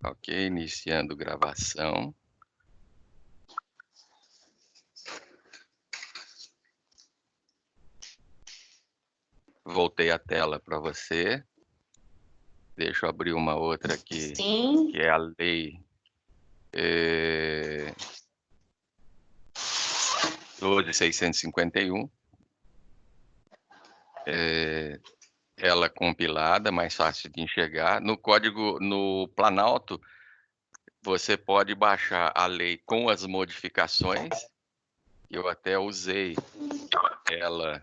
Ok, iniciando gravação. Voltei a tela para você. Deixa eu abrir uma outra aqui, Sim. que é a lei 12.651. Ela compilada, mais fácil de enxergar. No código, no Planalto, você pode baixar a lei com as modificações. Eu até usei ela,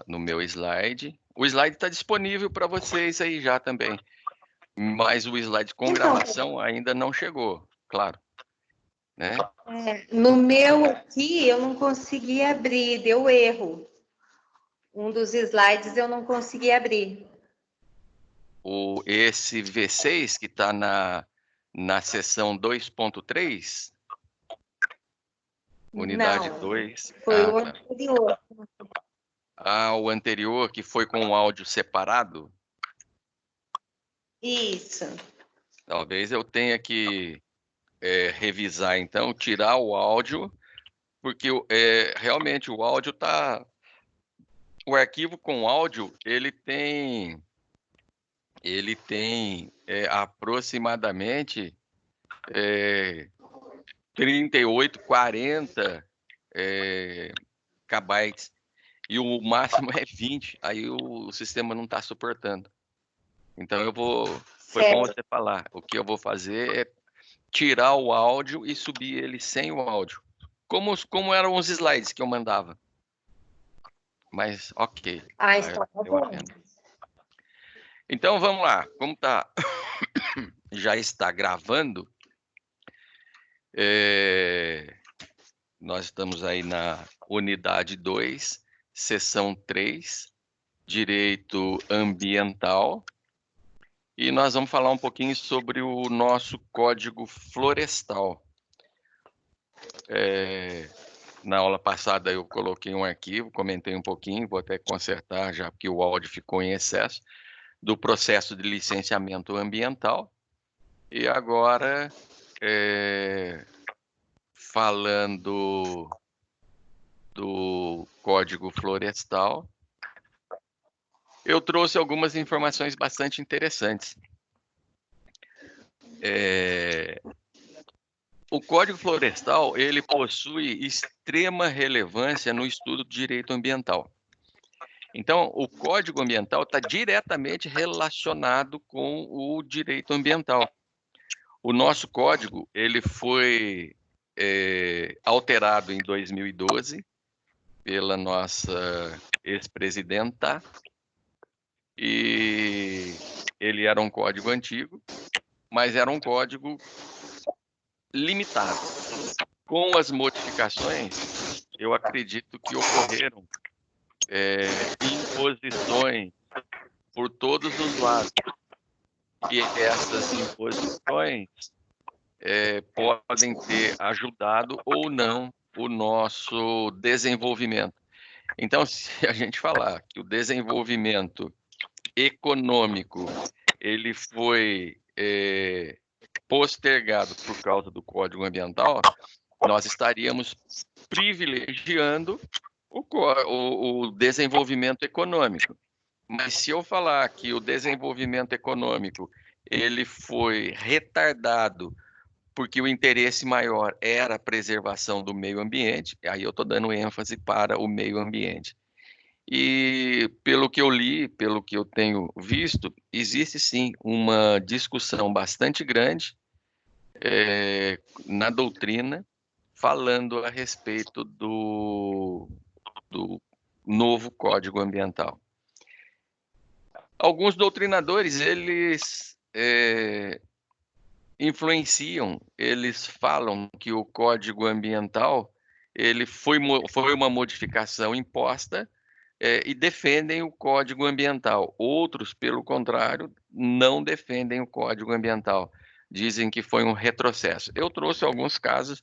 no meu slide. O slide está disponível para vocês aí já também, mas o slide com gravação ainda não chegou, claro, né? No meu aqui, eu não consegui abrir, deu erro. Um dos slides eu não consegui abrir. Esse V6 que está na seção 2.3, unidade Não, 2. foi o Tá. anterior. O anterior que foi com o áudio separado. Isso. Talvez eu tenha que revisar, então, tirar o áudio, porque realmente o áudio tá. O arquivo com áudio, ele tem aproximadamente 38, 40 kbytes. E o máximo é 20. Aí o sistema não está suportando. Então foi bom você falar. O que eu vou fazer é tirar o áudio e subir ele sem o áudio. Como eram os slides que eu mandava. Mas ok. Então tá bom. Então vamos lá. Como já está gravando, nós estamos aí na unidade 2, seção 3, direito ambiental. E nós vamos falar um pouquinho sobre o nosso Código Florestal. Na aula passada eu coloquei um arquivo, comentei um pouquinho, vou até consertar já porque o áudio ficou em excesso, do processo de licenciamento ambiental. E agora, falando do Código Florestal, eu trouxe algumas informações bastante interessantes. O Código Florestal, ele possui extrema relevância no estudo do direito ambiental. Então, o Código Ambiental está diretamente relacionado com o direito ambiental. O nosso código, ele foi alterado em 2012 pela nossa ex-presidenta, e ele era um código antigo, mas era um código limitado. Com as modificações, eu acredito que ocorreram imposições por todos os lados. E essas imposições podem ter ajudado ou não o nosso desenvolvimento. Então, se a gente falar que o desenvolvimento econômico ele foi postergado por causa do Código Ambiental, nós estaríamos privilegiando o desenvolvimento econômico. Mas se eu falar que o desenvolvimento econômico ele foi retardado porque o interesse maior era a preservação do meio ambiente, aí eu estou dando ênfase para o meio ambiente. E pelo que eu li, pelo que eu tenho visto, existe sim uma discussão bastante grande na doutrina falando a respeito do novo Código Ambiental. Alguns doutrinadores, eles influenciam, eles falam que o Código Ambiental ele foi uma modificação imposta e defendem o Código Ambiental. Outros, pelo contrário, não defendem o Código Ambiental. Dizem que foi um retrocesso. Eu trouxe alguns casos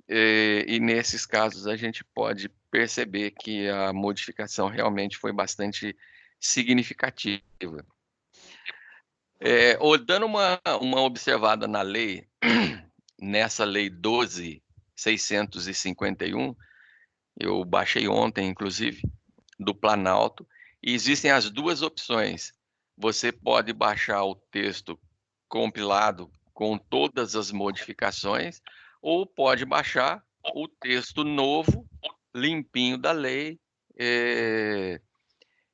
e nesses casos a gente pode perceber que a modificação realmente foi bastante significativa. Dando uma observada na lei, nessa lei 12.651, eu baixei ontem, inclusive, do Planalto, e existem as duas opções. Você pode baixar o texto compilado com todas as modificações, ou pode baixar o texto novo, limpinho da lei,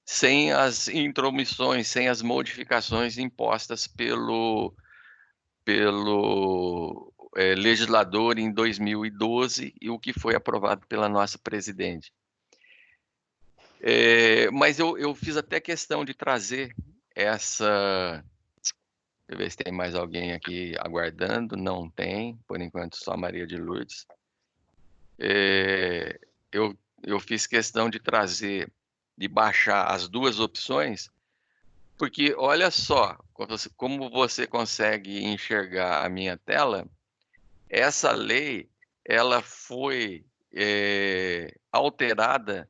sem as intromissões, sem as modificações impostas pelo legislador em 2012 e o que foi aprovado pela nossa presidente. Mas eu fiz até questão de trazer essa... Deixa eu ver se tem mais alguém aqui aguardando. Não tem, por enquanto só a Maria de Lourdes. Eu fiz questão de trazer, de baixar as duas opções, porque olha só, como você consegue enxergar a minha tela, essa lei, ela foi alterada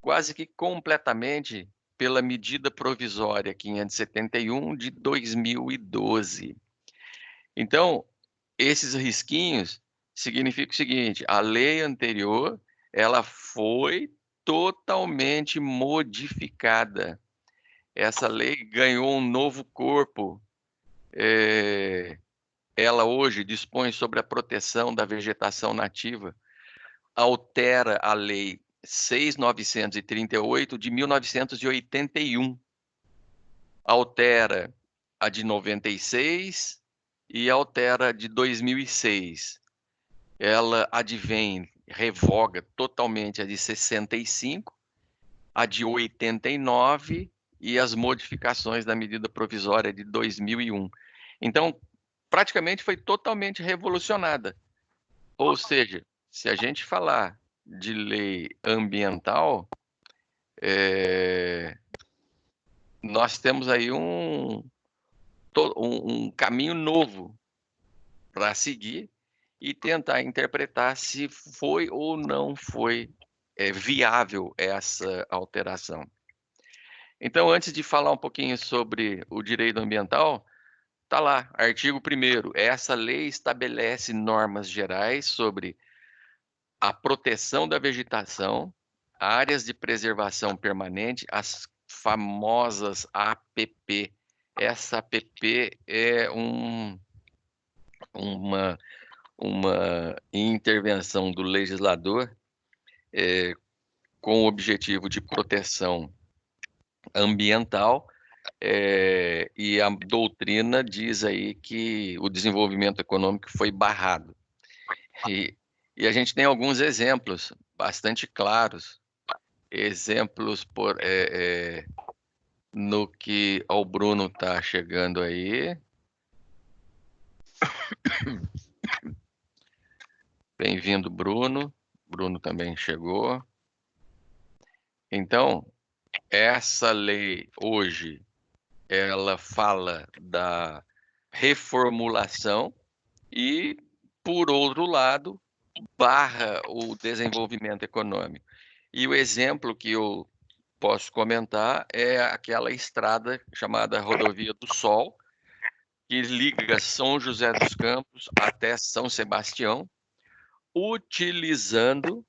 quase que completamente pela medida provisória 571 de 2012. Então, esses risquinhos significam o seguinte: a lei anterior, ela foi totalmente modificada. Essa lei ganhou um novo corpo. Ela hoje dispõe sobre a proteção da vegetação nativa, altera a lei 6.938 de 1981, altera a de 96 e altera a de 2006. Ela advém, revoga totalmente a de 65, a de 89 e as modificações da medida provisória de 2001. Então, praticamente foi totalmente revolucionada. Ou seja, se a gente falar de lei ambiental, nós temos aí um caminho novo para seguir e tentar interpretar se foi ou não foi viável essa alteração. Então, antes de falar um pouquinho sobre o direito ambiental, está lá, artigo 1º. Essa lei estabelece normas gerais sobre a proteção da vegetação, áreas de preservação permanente, as famosas APP. Essa APP é uma intervenção do legislador com o objetivo de proteção ambiental, e a doutrina diz aí que o desenvolvimento econômico foi barrado. E a gente tem alguns exemplos bastante claros, exemplos no que o Bruno está chegando aí. Bem-vindo, Bruno. Bruno também chegou. Então, essa lei hoje, ela fala da reformulação e, por outro lado, barra o desenvolvimento econômico. E o exemplo que eu posso comentar é aquela estrada chamada Rodovia do Sol, que liga São José dos Campos até São Sebastião, utilizando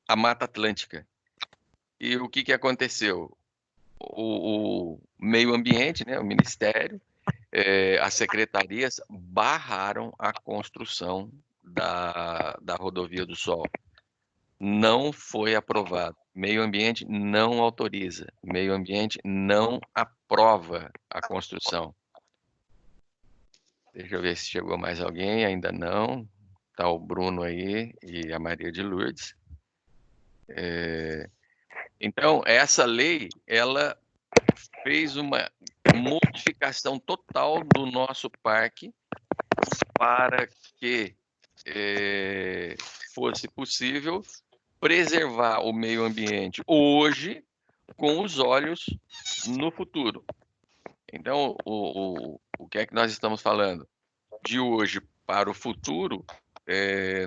a Mata Atlântica. E o que aconteceu? O meio ambiente, né, o Ministério, as secretarias barraram a construção da Rodovia do Sol. Não foi aprovado. Meio ambiente não autoriza. Meio ambiente não aprova a construção. Deixa eu ver se chegou mais alguém. Ainda não. Está o Bruno aí e a Maria de Lourdes. Então, essa lei, ela fez uma modificação total do nosso parque para que fosse possível preservar o meio ambiente hoje com os olhos no futuro. Então, o que é que nós estamos falando? De hoje para o futuro,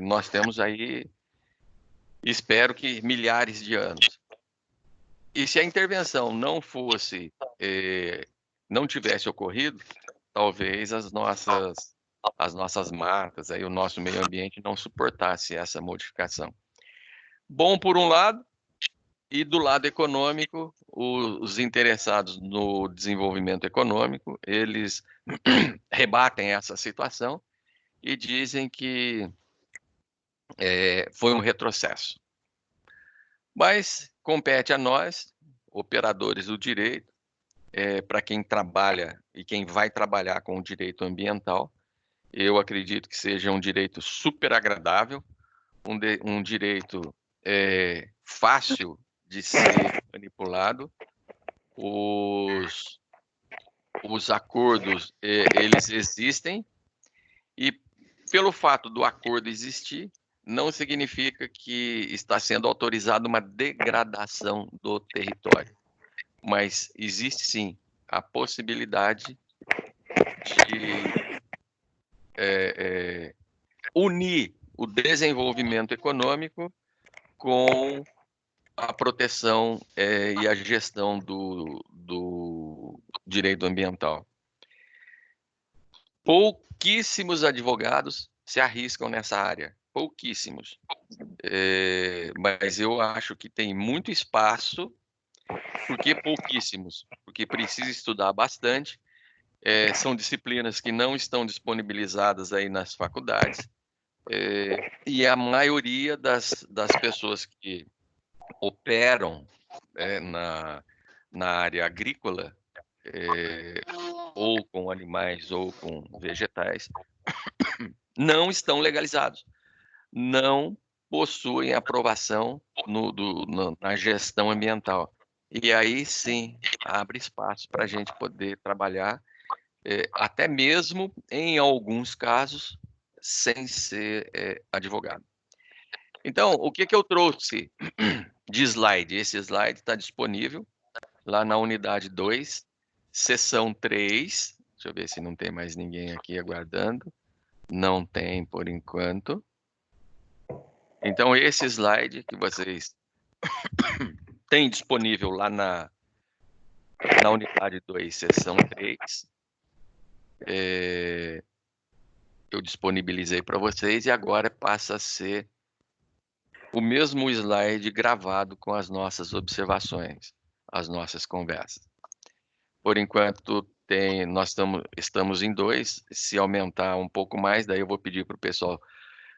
nós temos aí Espero que milhares de anos. E se a intervenção não tivesse ocorrido, talvez as nossas matas, aí, o nosso meio ambiente não suportasse essa modificação. Bom por um lado, e do lado econômico, os interessados no desenvolvimento econômico, eles rebatem essa situação e dizem que foi um retrocesso. Mas compete a nós, operadores do direito, para quem trabalha e quem vai trabalhar com o direito ambiental, eu acredito que seja um direito super agradável, um direito fácil de ser manipulado. Os acordos, eles existem, e pelo fato do acordo existir, não significa que está sendo autorizada uma degradação do território. Mas existe sim a possibilidade de unir o desenvolvimento econômico com a proteção e a gestão do direito ambiental. Pouquíssimos advogados se arriscam nessa área, pouquíssimos. Mas eu acho que tem muito espaço. Por que pouquíssimos? Porque precisa estudar bastante. São disciplinas que não estão disponibilizadas aí nas faculdades. E a maioria das pessoas que operam na área agrícola, ou com animais ou com vegetais, não estão legalizados, não possuem aprovação na gestão ambiental. E aí sim abre espaço para a gente poder trabalhar, até mesmo em alguns casos, sem ser advogado. Então, o que eu trouxe de slide? Esse slide está disponível lá na unidade 2, seção 3. Deixa eu ver se não tem mais ninguém aqui aguardando. Não tem por enquanto. Então, esse slide que vocês têm disponível lá na unidade 2, seção 3, eu disponibilizei para vocês, e agora passa a ser o mesmo slide gravado com as nossas observações, as nossas conversas. Por enquanto, nós estamos em 2. Se aumentar um pouco mais, daí eu vou pedir para o pessoal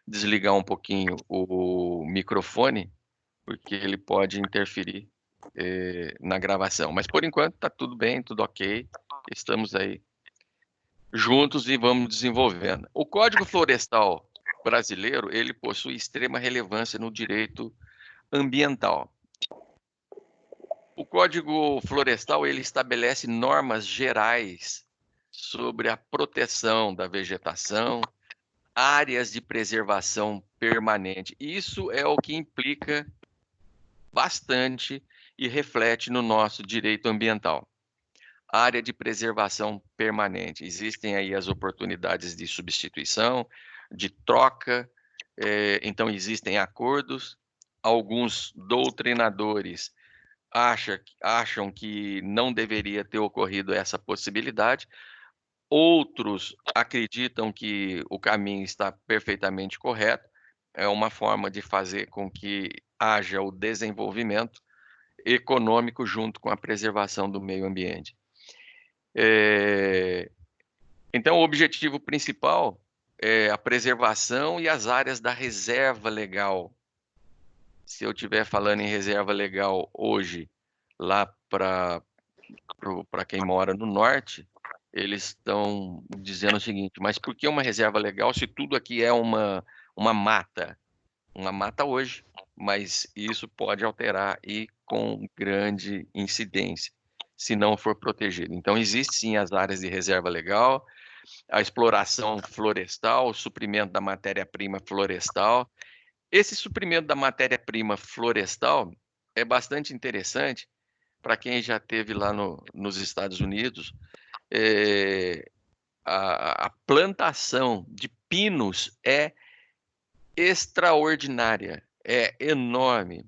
desligar um pouquinho o microfone, porque ele pode interferir na gravação. Mas, por enquanto, está tudo bem, tudo ok. Estamos aí juntos e vamos desenvolvendo. O Código Florestal brasileiro, ele possui extrema relevância no direito ambiental. O Código Florestal, ele estabelece normas gerais sobre a proteção da vegetação, áreas de preservação permanente. Isso é o que implica bastante e reflete no nosso direito ambiental. Área de preservação permanente. Existem aí as oportunidades de substituição, de troca, então existem acordos. Alguns doutrinadores acham que não deveria ter ocorrido essa possibilidade. Outros acreditam que o caminho está perfeitamente correto. É uma forma de fazer com que haja o desenvolvimento econômico junto com a preservação do meio ambiente. Então, o objetivo principal é a preservação e as áreas da reserva legal. Se eu estiver falando em reserva legal hoje, lá para quem mora no norte, eles estão dizendo o seguinte: mas por que uma reserva legal se tudo aqui é uma mata? Uma mata hoje, mas isso pode alterar e com grande incidência, se não for protegido. Então, existem sim as áreas de reserva legal, a exploração florestal, o suprimento da matéria-prima florestal. Esse suprimento da matéria-prima florestal é bastante interessante para quem já esteve lá nos Estados Unidos. A plantação de pinos é extraordinária. é enorme.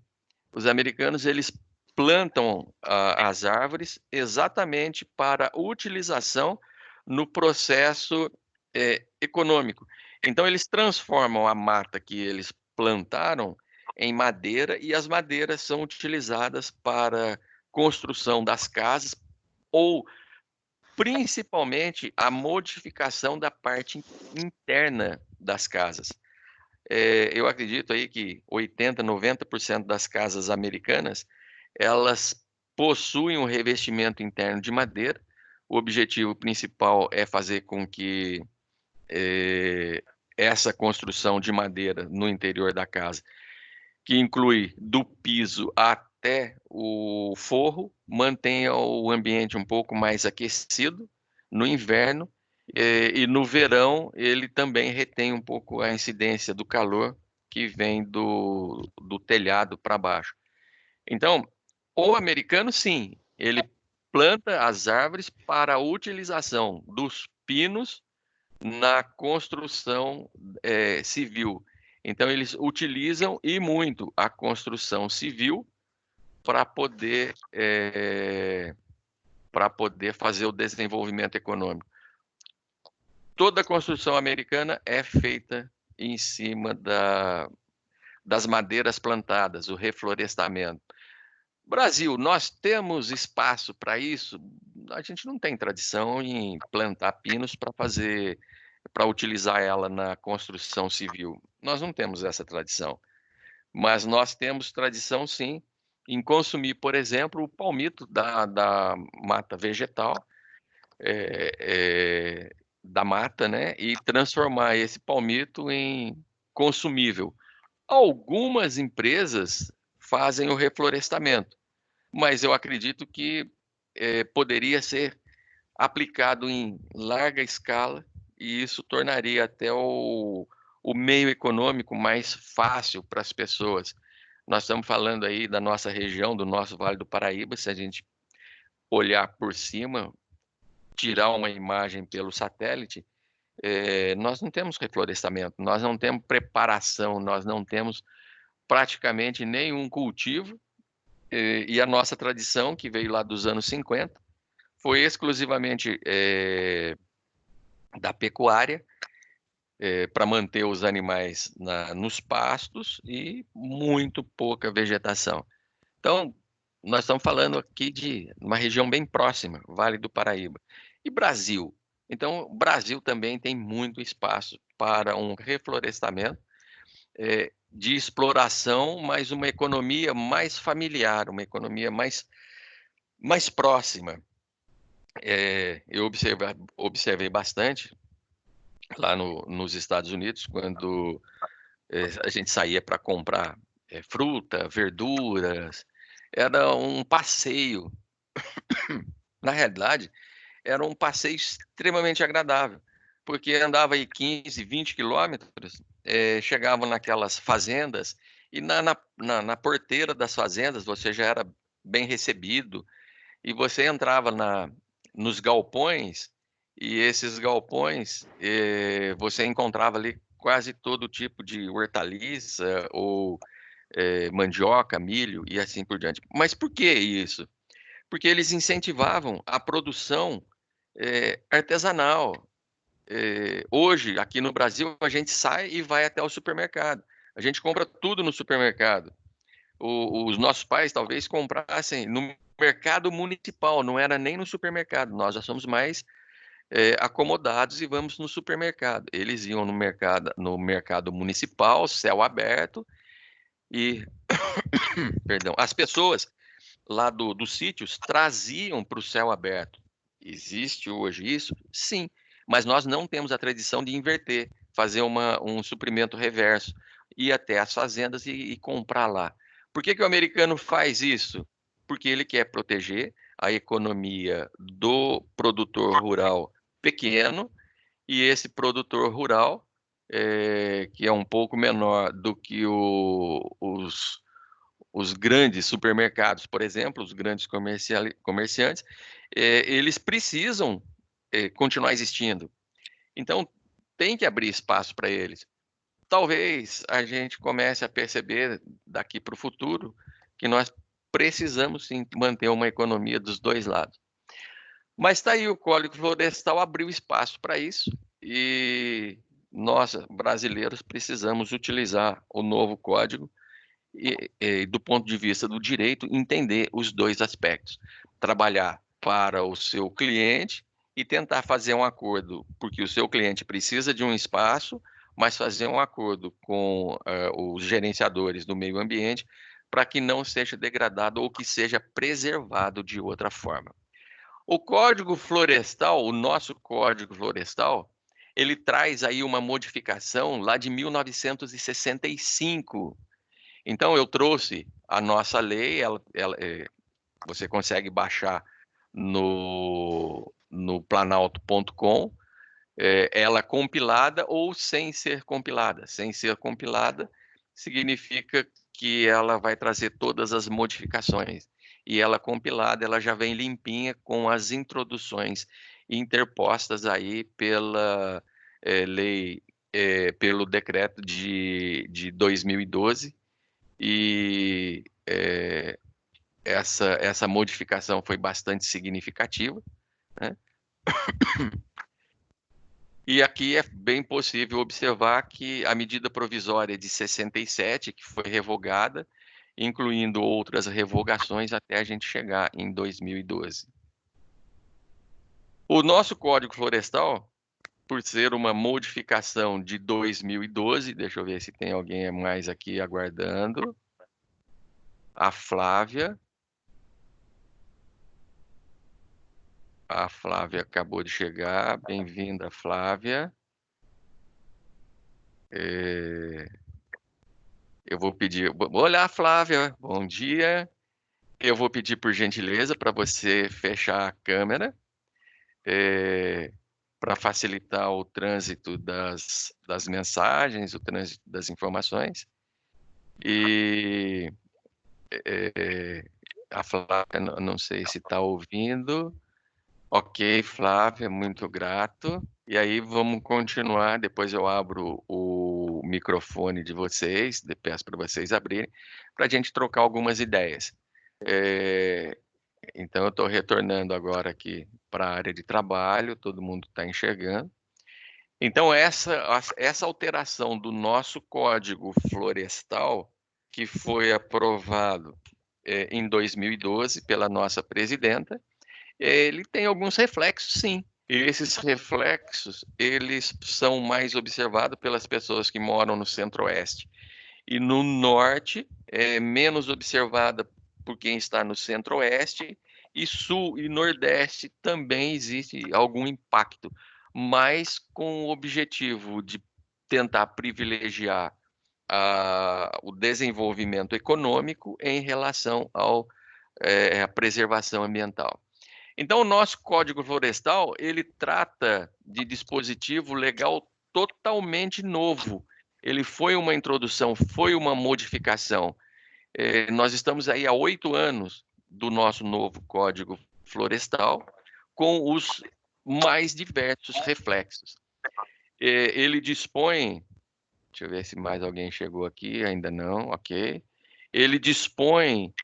Os americanos, eles plantam as árvores exatamente para utilização no processo econômico. Então, eles transformam a mata que eles plantaram em madeira, e as madeiras são utilizadas para construção das casas ou principalmente a modificação da parte interna das casas. Eu acredito aí que 80%, 90% das casas americanas, elas possuem um revestimento interno de madeira. O objetivo principal é fazer com que essa construção de madeira no interior da casa, que inclui do piso até o forro, mantenha o ambiente um pouco mais aquecido no inverno, e no verão ele também retém um pouco a incidência do calor que vem do telhado para baixo. Então, o americano, sim, ele planta as árvores para a utilização dos pinos na construção civil. Então, eles utilizam e muito a construção civil para poder fazer o desenvolvimento econômico. Toda a construção americana é feita em cima das madeiras plantadas, o reflorestamento. Brasil, nós temos espaço para isso? A gente não tem tradição em plantar pinos para utilizar ela na construção civil. Nós não temos essa tradição. Mas nós temos tradição, sim, em consumir, por exemplo, o palmito da mata vegetal, da mata, né? E transformar esse palmito em consumível. Algumas empresas fazem o reflorestamento, mas eu acredito que poderia ser aplicado em larga escala, e isso tornaria até o meio econômico mais fácil para as pessoas. Nós estamos falando aí da nossa região, do nosso Vale do Paraíba. Se a gente olhar por cima, tirar uma imagem pelo satélite, nós não temos reflorestamento, nós não temos preparação, nós não temos praticamente nenhum cultivo, e a nossa tradição, que veio lá dos anos 50, foi exclusivamente da pecuária, para manter os animais nos pastos, e muito pouca vegetação. Então, nós estamos falando aqui de uma região bem próxima, Vale do Paraíba. E Brasil? Então, o Brasil também tem muito espaço para um reflorestamento, de exploração, mas uma economia mais familiar, uma economia mais próxima. Eu observei bastante lá nos Estados Unidos, quando a gente saía para comprar fruta, verduras, era um passeio. Na realidade, era um passeio extremamente agradável, porque andava aí 15, 20 quilômetros, chegava naquelas fazendas, e na porteira das fazendas você já era bem recebido, e você entrava nos galpões, e esses galpões, você encontrava ali quase todo tipo de hortaliça, ou mandioca, milho e assim por diante. Mas por que isso? Porque eles incentivavam a produção artesanal. Hoje, aqui no Brasil, a gente sai e vai até o supermercado. A gente compra tudo no supermercado. Os nossos pais talvez comprassem no mercado municipal, não era nem no supermercado. Nós já somos mais acomodados e vamos no supermercado. Eles iam no mercado municipal, céu aberto, e, perdão, as pessoas lá dos sítios traziam para o céu aberto. Existe hoje isso? Sim, mas nós não temos a tradição de inverter, fazer um suprimento reverso, ir até as fazendas e comprar lá. Por que o americano faz isso? Porque ele quer proteger a economia do produtor rural pequeno, e esse produtor rural, que é um pouco menor do que os grandes supermercados, por exemplo, os grandes comerciantes, eles precisam continuar existindo. Então, tem que abrir espaço para eles. talvez a gente comece a perceber daqui para o futuro que nós precisamos sim manter uma economia dos dois lados. Mas está aí, o Código Florestal abriu espaço para isso e nós, brasileiros, precisamos utilizar o novo código e, do ponto de vista do direito, entender os dois aspectos. Trabalhar para o seu cliente e tentar fazer um acordo, porque o seu cliente precisa de um espaço, mas fazer um acordo com os gerenciadores do meio ambiente para que não seja degradado ou que seja preservado de outra forma. O Código Florestal, o nosso Código Florestal, ele traz aí uma modificação lá de 1965. Então, eu trouxe a nossa lei, você consegue baixar no planalto.com, ela compilada ou sem ser compilada. Sem ser compilada significa que ela vai trazer todas as modificações. E ela compilada, ela já vem limpinha com as introduções interpostas aí pela lei, pelo decreto de 2012. E essa modificação foi bastante significativa, né? E aqui é bem possível observar que a medida provisória de 67, que foi revogada, incluindo outras revogações até a gente chegar em 2012. O nosso Código Florestal, por ser uma modificação de 2012, deixa eu ver se tem alguém mais aqui aguardando. A Flávia. A Flávia acabou de chegar. Bem-vinda, Flávia. Eu vou pedir. Olá, Flávia. Bom dia. Eu vou pedir, por gentileza, para você fechar a câmera, para facilitar o trânsito das mensagens, o trânsito das informações. E a Flávia, não sei se está ouvindo. Ok, Flávia, muito grato. E aí vamos continuar. Depois eu abro o microfone de vocês, peço para vocês abrirem, para a gente trocar algumas ideias. Então eu estou retornando agora aqui para a área de trabalho, todo mundo está enxergando. Então essa alteração do nosso Código Florestal, que foi aprovado em 2012 pela nossa presidenta, ele tem alguns reflexos, sim. E esses reflexos, eles são mais observados pelas pessoas que moram no Centro-Oeste. E no Norte, é menos observada por quem está no Centro-Oeste, e Sul e Nordeste também existe algum impacto, mas com o objetivo de tentar privilegiar o desenvolvimento econômico em relação à preservação ambiental. Então, o nosso Código Florestal, ele trata de dispositivo legal totalmente novo. Ele foi uma introdução, foi uma modificação. Nós estamos aí há 8 anos do nosso novo Código Florestal, com os mais diversos reflexos. Ele dispõe, deixa eu ver se mais alguém chegou aqui, ainda não, ok. Ele dispõe,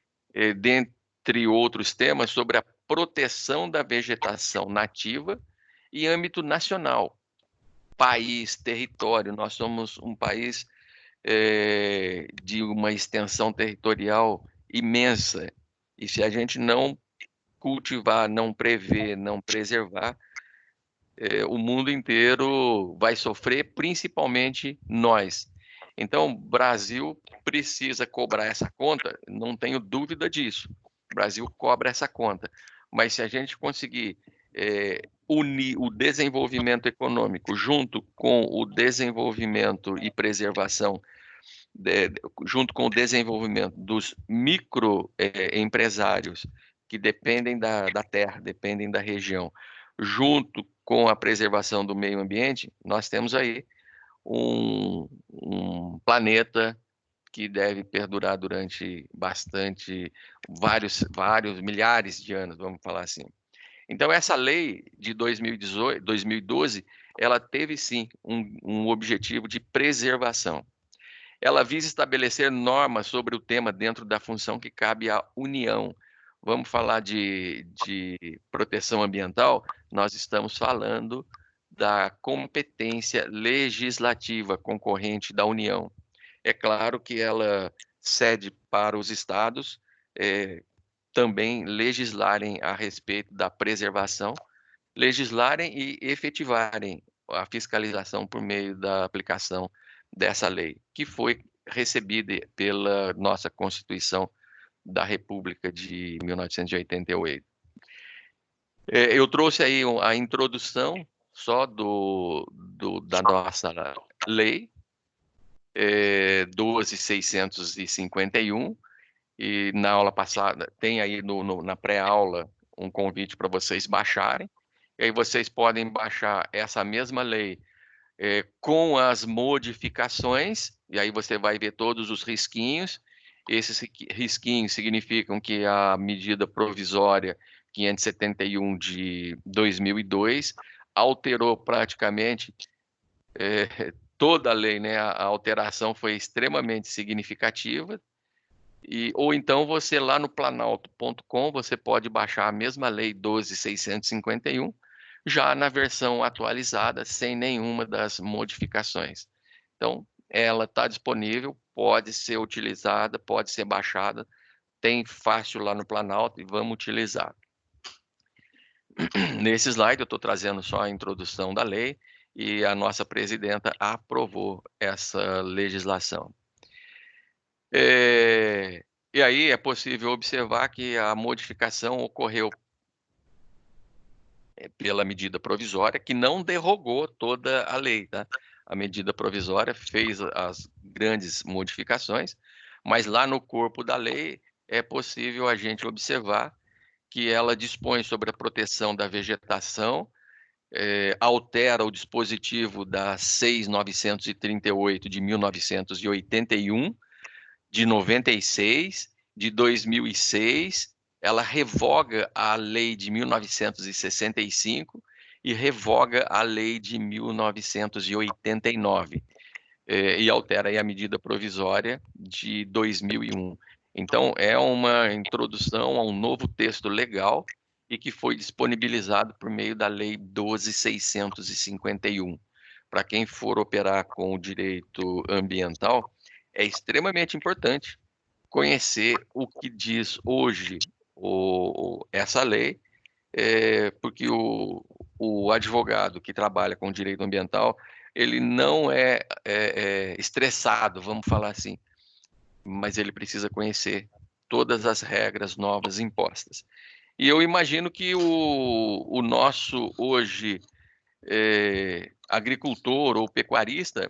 dentre outros temas, sobre a proteção da vegetação nativa em âmbito nacional, país, território. Nós somos um país de uma extensão territorial imensa, e se a gente não cultivar, não prever, não preservar, o mundo inteiro vai sofrer, principalmente nós. Então, o Brasil precisa cobrar essa conta, não tenho dúvida disso. O Brasil cobra essa conta. Mas se a gente conseguir unir o desenvolvimento econômico junto com o desenvolvimento e preservação, junto com o desenvolvimento dos microempresários que dependem da terra, dependem da região, junto com a preservação do meio ambiente, nós temos aí um planeta que deve perdurar durante vários milhares de anos, vamos falar assim. Então, essa lei de 2012, ela teve sim um objetivo de preservação. Ela visa estabelecer normas sobre o tema dentro da função que cabe à União. Vamos falar de proteção ambiental? Nós estamos falando da competência legislativa concorrente da União. É claro que ela cede para os estados também legislarem a respeito da preservação, legislarem e efetivarem a fiscalização por meio da aplicação dessa lei, que foi recebida pela nossa Constituição da República de 1988. Eu trouxe aí a introdução só da nossa lei, 12.651, e na aula passada tem aí na pré-aula um convite para vocês baixarem, e aí vocês podem baixar essa mesma lei com as modificações, e aí você vai ver todos os risquinhos. Esses risquinhos significam que a medida provisória 571 de 2002 alterou praticamente toda a lei, né? A alteração foi extremamente significativa. Ou então você lá no planalto.com, você pode baixar a mesma lei 12.651, já na versão atualizada, sem nenhuma das modificações. Então, ela está disponível, pode ser utilizada, pode ser baixada, tem fácil lá no Planalto e vamos utilizar. Nesse slide eu estou trazendo só a introdução da lei e a nossa presidenta aprovou essa legislação. E aí é possível observar que a modificação ocorreu pela medida provisória, que não derrogou toda a lei, tá? A medida provisória fez as grandes modificações, mas lá no corpo da lei é possível a gente observar que ela dispõe sobre a proteção da vegetação, altera o dispositivo da 6.938 de 1981, de 96, de 2006, ela revoga a lei de 1965 e revoga a lei de 1989, e altera aí a medida provisória de 2001. Então, é uma introdução a um novo texto legal e que foi disponibilizado por meio da Lei 12.651. Para quem for operar com o direito ambiental, é extremamente importante conhecer o que diz hoje essa lei, porque o advogado que trabalha com direito ambiental, ele não é estressado, vamos falar assim, mas ele precisa conhecer todas as regras novas impostas. E eu imagino que o nosso hoje agricultor ou pecuarista,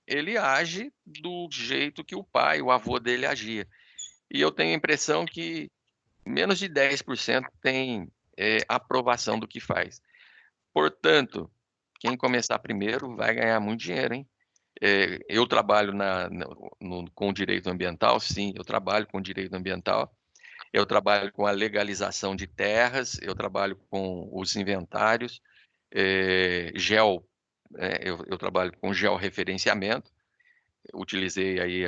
ele age do jeito que o pai, o avô dele agia. E eu tenho a impressão que menos de 10% tem aprovação do que faz. Portanto, quem começar primeiro vai ganhar muito dinheiro, hein? Eu trabalho com direito ambiental, sim, eu trabalho com direito ambiental, eu trabalho com a legalização de terras, eu trabalho com os inventários, eu trabalho com georreferenciamento, utilizei aí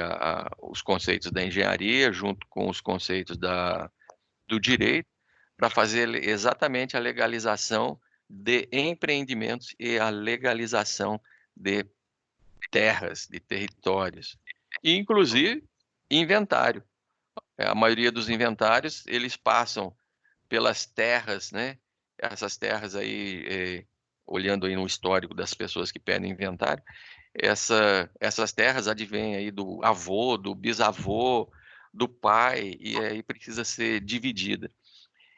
os conceitos da engenharia junto com os conceitos do direito para fazer exatamente a legalização de empreendimentos e a legalização de terras, de territórios, e inclusive inventário. A maioria dos inventários, eles passam pelas terras, né? Essas terras aí, olhando aí no histórico das pessoas que pedem inventário, essas terras advêm aí do avô, do bisavô, do pai, e aí precisa ser dividida.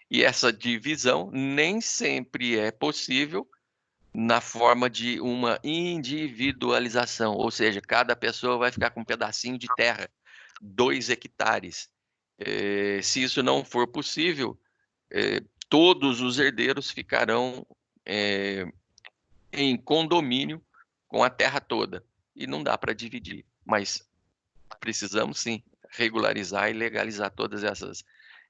E essa divisão nem sempre é possível na forma de uma individualização, ou seja, cada pessoa vai ficar com um pedacinho de terra, 2 hectares. Se isso não for possível, todos os herdeiros ficarão em condomínio com a terra toda, e não dá para dividir, mas precisamos sim regularizar e legalizar todas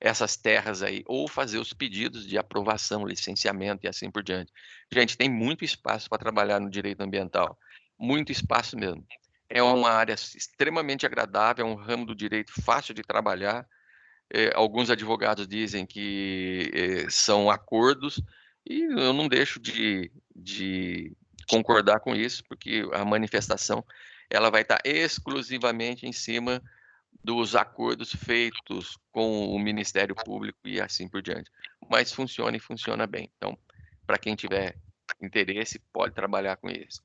essas terras aí, ou fazer os pedidos de aprovação, licenciamento e assim por diante. Gente, tem muito espaço para trabalhar no direito ambiental, muito espaço mesmo. É uma área extremamente agradável, é um ramo do direito fácil de trabalhar. Alguns advogados dizem que são acordos, e eu não deixo de concordar com isso, porque a manifestação ela vai estar exclusivamente em cima dos acordos feitos com o Ministério Público e assim por diante. Mas funciona e funciona bem. Então, para quem tiver interesse, pode trabalhar com isso.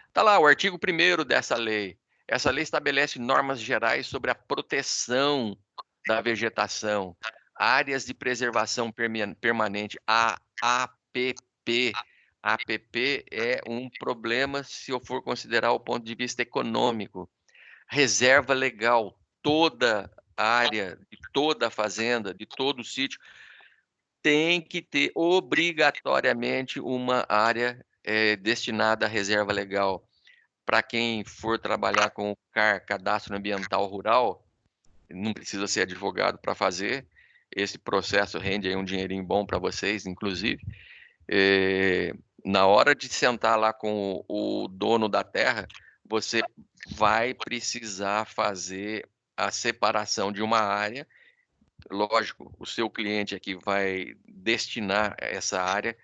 Está lá o artigo 1º dessa lei. Essa lei estabelece normas gerais sobre a proteção da vegetação, áreas de preservação permanente, a APP. A APP é um problema se eu for considerar o ponto de vista econômico. Reserva legal, toda a área, de toda a fazenda, de todo o sítio, tem que ter obrigatoriamente uma área destinada à reserva legal. Para quem for trabalhar com o CAR, Cadastro Ambiental Rural, não precisa ser advogado para fazer. Esse processo rende aí um dinheirinho bom para vocês, inclusive. Na hora de sentar lá com o dono da terra, você vai precisar fazer a separação de uma área. Lógico, o seu cliente aqui vai destinar essa área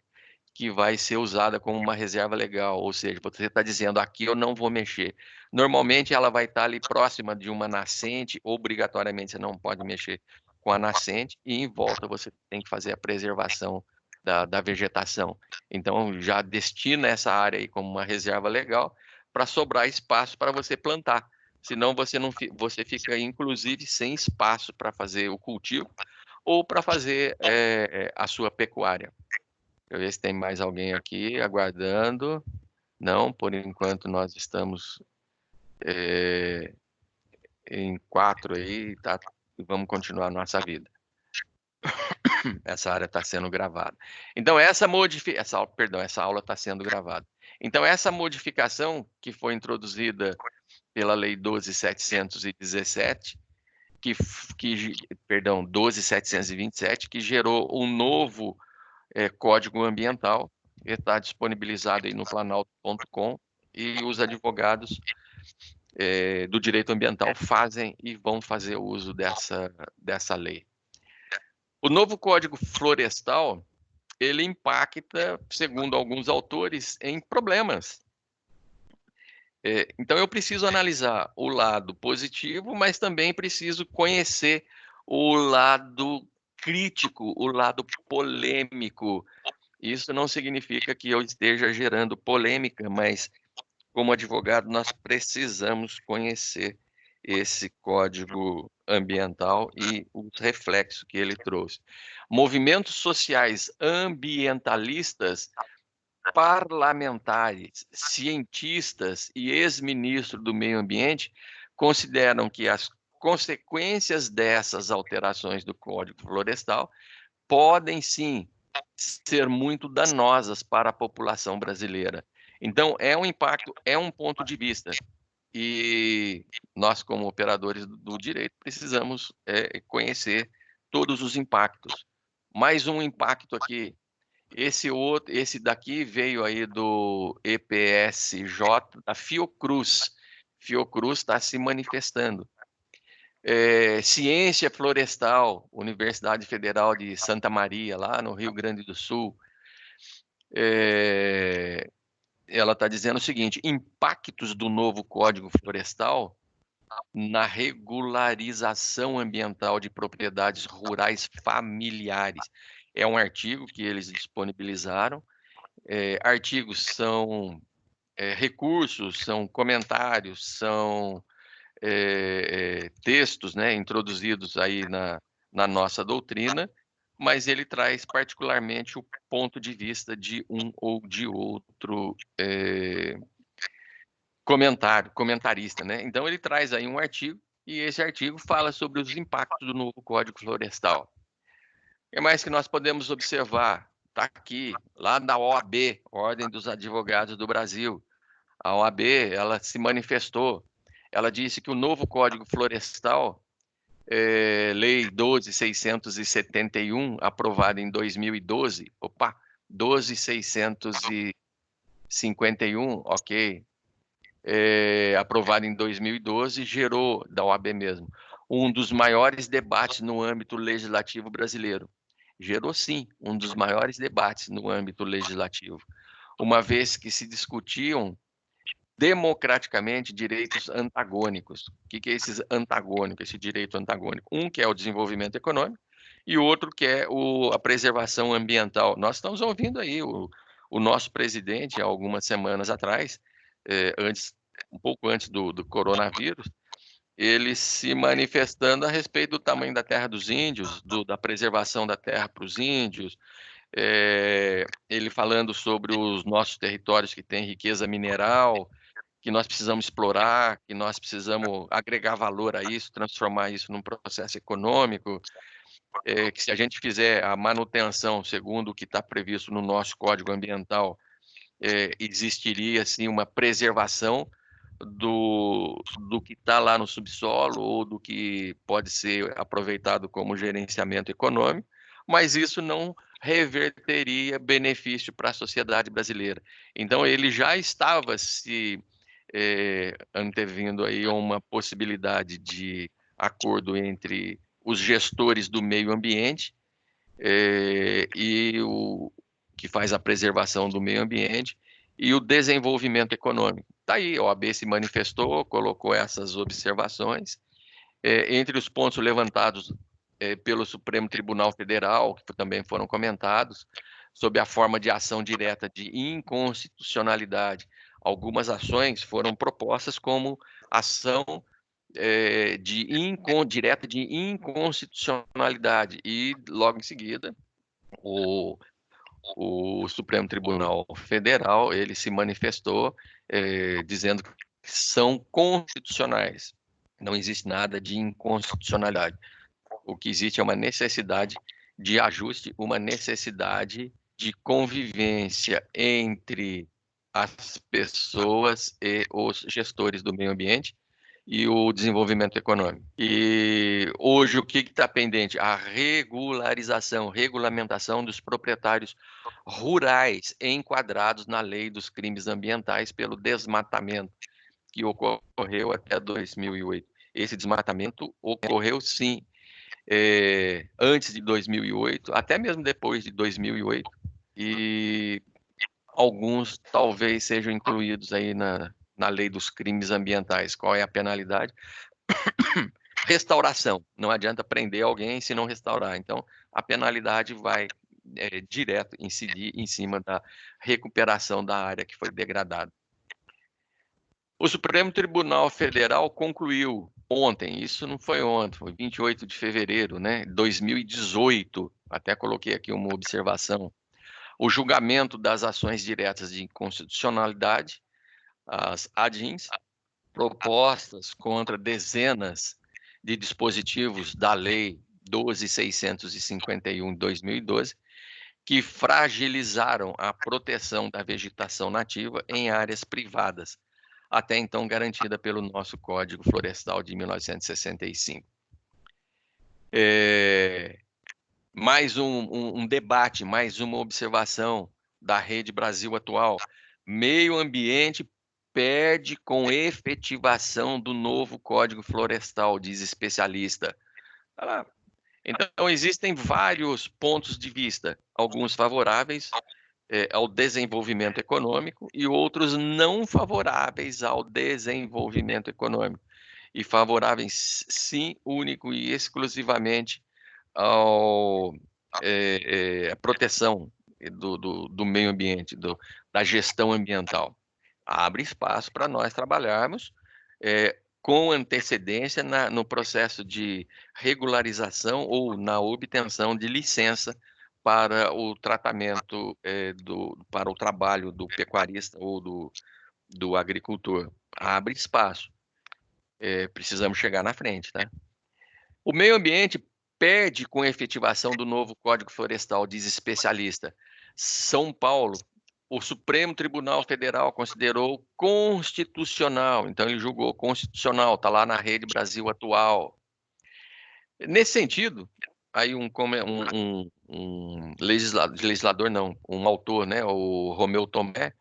que vai ser usada como uma reserva legal, ou seja, você está dizendo, aqui eu não vou mexer. Normalmente ela vai estar ali próxima de uma nascente, obrigatoriamente você não pode mexer com a nascente, e em volta você tem que fazer a preservação da vegetação. Então já destina essa área aí como uma reserva legal para sobrar espaço para você plantar. Senão você fica, inclusive, sem espaço para fazer o cultivo ou para fazer a sua pecuária. Deixa eu ver se tem mais alguém aqui aguardando. Não, por enquanto nós estamos em 4 aí, tá? E vamos continuar nossa vida. Essa área está sendo gravada. Então, essa aula está sendo gravada. Então, essa modificação que foi introduzida pela Lei 12.717, perdão, 12.727, que gerou um novo Código Ambiental, que está disponibilizado aí no planalto.com, e os advogados do direito ambiental fazem e vão fazer uso dessa lei. O novo Código Florestal, ele impacta, segundo alguns autores, em problemas. Então, eu preciso analisar o lado positivo, mas também preciso conhecer o lado crítico, o lado polêmico. Isso não significa que eu esteja gerando polêmica, mas como advogado nós precisamos conhecer esse código ambiental e os reflexos que ele trouxe. Movimentos sociais ambientalistas, parlamentares, cientistas e ex-ministro do Meio Ambiente consideram que as consequências dessas alterações do Código Florestal podem sim ser muito danosas para a população brasileira. Então, é um impacto, é um ponto de vista. E nós, como operadores do direito, precisamos conhecer todos os impactos. Mais um impacto aqui. Esse daqui veio aí do EPSJ, da Fiocruz. Fiocruz está se manifestando. Ciência Florestal, Universidade Federal de Santa Maria, lá no Rio Grande do Sul. Ela está dizendo o seguinte: impactos do novo Código Florestal na regularização ambiental de propriedades rurais familiares. É um artigo que eles disponibilizaram. Artigos são recursos, são comentários, são textos, né, introduzidos aí na nossa doutrina, mas ele traz particularmente o ponto de vista de um ou de outro comentarista, né? Então ele traz aí um artigo, e esse artigo fala sobre os impactos do novo Código Florestal. O que mais que nós podemos observar? Está aqui, lá da OAB, Ordem dos Advogados do Brasil. A OAB, ela se manifestou. Ela disse que o novo Código Florestal Lei 12.671, aprovada em 2012. Opa, 12.651, ok. Aprovada em 2012, gerou, da OAB mesmo, um dos maiores debates no âmbito legislativo brasileiro. Gerou, sim, um dos maiores debates no âmbito legislativo, uma vez que se discutiam democraticamente direitos antagônicos. O que é esse antagônico, esse direito antagônico? Um que é o desenvolvimento econômico e outro que é a preservação ambiental. Nós estamos ouvindo aí o nosso presidente, há algumas semanas atrás, um pouco antes do coronavírus, ele se manifestando a respeito do tamanho da terra dos índios, da preservação da terra para os índios, ele falando sobre os nossos territórios que têm riqueza mineral, que nós precisamos explorar, que nós precisamos agregar valor a isso, transformar isso num processo econômico, que se a gente fizer a manutenção segundo o que está previsto no nosso Código Ambiental, existiria, sim, uma preservação do que está lá no subsolo ou do que pode ser aproveitado como gerenciamento econômico, mas isso não reverteria benefício para a sociedade brasileira. Então, ele já estava se antevindo aí uma possibilidade de acordo entre os gestores do meio ambiente e o que faz a preservação do meio ambiente e o desenvolvimento econômico. Está aí, a OAB se manifestou, colocou essas observações. Entre os pontos levantados pelo Supremo Tribunal Federal, que também foram comentados, sob a forma de ação direta de inconstitucionalidade. Algumas ações foram propostas como ação direta de inconstitucionalidade e, logo em seguida, o Supremo Tribunal Federal ele se manifestou dizendo que são constitucionais. Não existe nada de inconstitucionalidade. O que existe é uma necessidade de ajuste, uma necessidade de convivência entre as pessoas e os gestores do meio ambiente e o desenvolvimento econômico. E hoje o que está pendente? A regulamentação dos proprietários rurais enquadrados na lei dos crimes ambientais pelo desmatamento que ocorreu até 2008. Esse desmatamento ocorreu, sim, antes de 2008, até mesmo depois de 2008, e alguns talvez sejam incluídos aí na lei dos crimes ambientais. Qual é a penalidade? Restauração. Não adianta prender alguém se não restaurar. Então, a penalidade vai direto incidir em cima da recuperação da área que foi degradada. O Supremo Tribunal Federal concluiu ontem, isso não foi ontem, foi 28 de fevereiro, né, 2018, até coloquei aqui uma observação, o julgamento das ações diretas de inconstitucionalidade, as ADINs, propostas contra dezenas de dispositivos da Lei 12.651 de 2012, que fragilizaram a proteção da vegetação nativa em áreas privadas, até então garantida pelo nosso Código Florestal de 1965. Mais um debate, mais uma observação da Rede Brasil Atual. Meio ambiente perde com efetivação do novo Código Florestal, diz especialista. Então, existem vários pontos de vista, alguns favoráveis ao desenvolvimento econômico e outros não favoráveis ao desenvolvimento econômico. E favoráveis, sim, único e exclusivamente à proteção do meio ambiente, da gestão ambiental. Abre espaço para nós trabalharmos com antecedência no processo de regularização ou na obtenção de licença para o tratamento, para o trabalho do pecuarista ou do agricultor. Abre espaço. Precisamos chegar na frente, tá? O meio ambiente perde com a efetivação do novo Código Florestal, diz especialista. São Paulo, o Supremo Tribunal Federal considerou constitucional, então ele julgou constitucional, está lá na Rede Brasil Atual. Nesse sentido, aí um legislador não, um autor, né, o Romeu Tomé,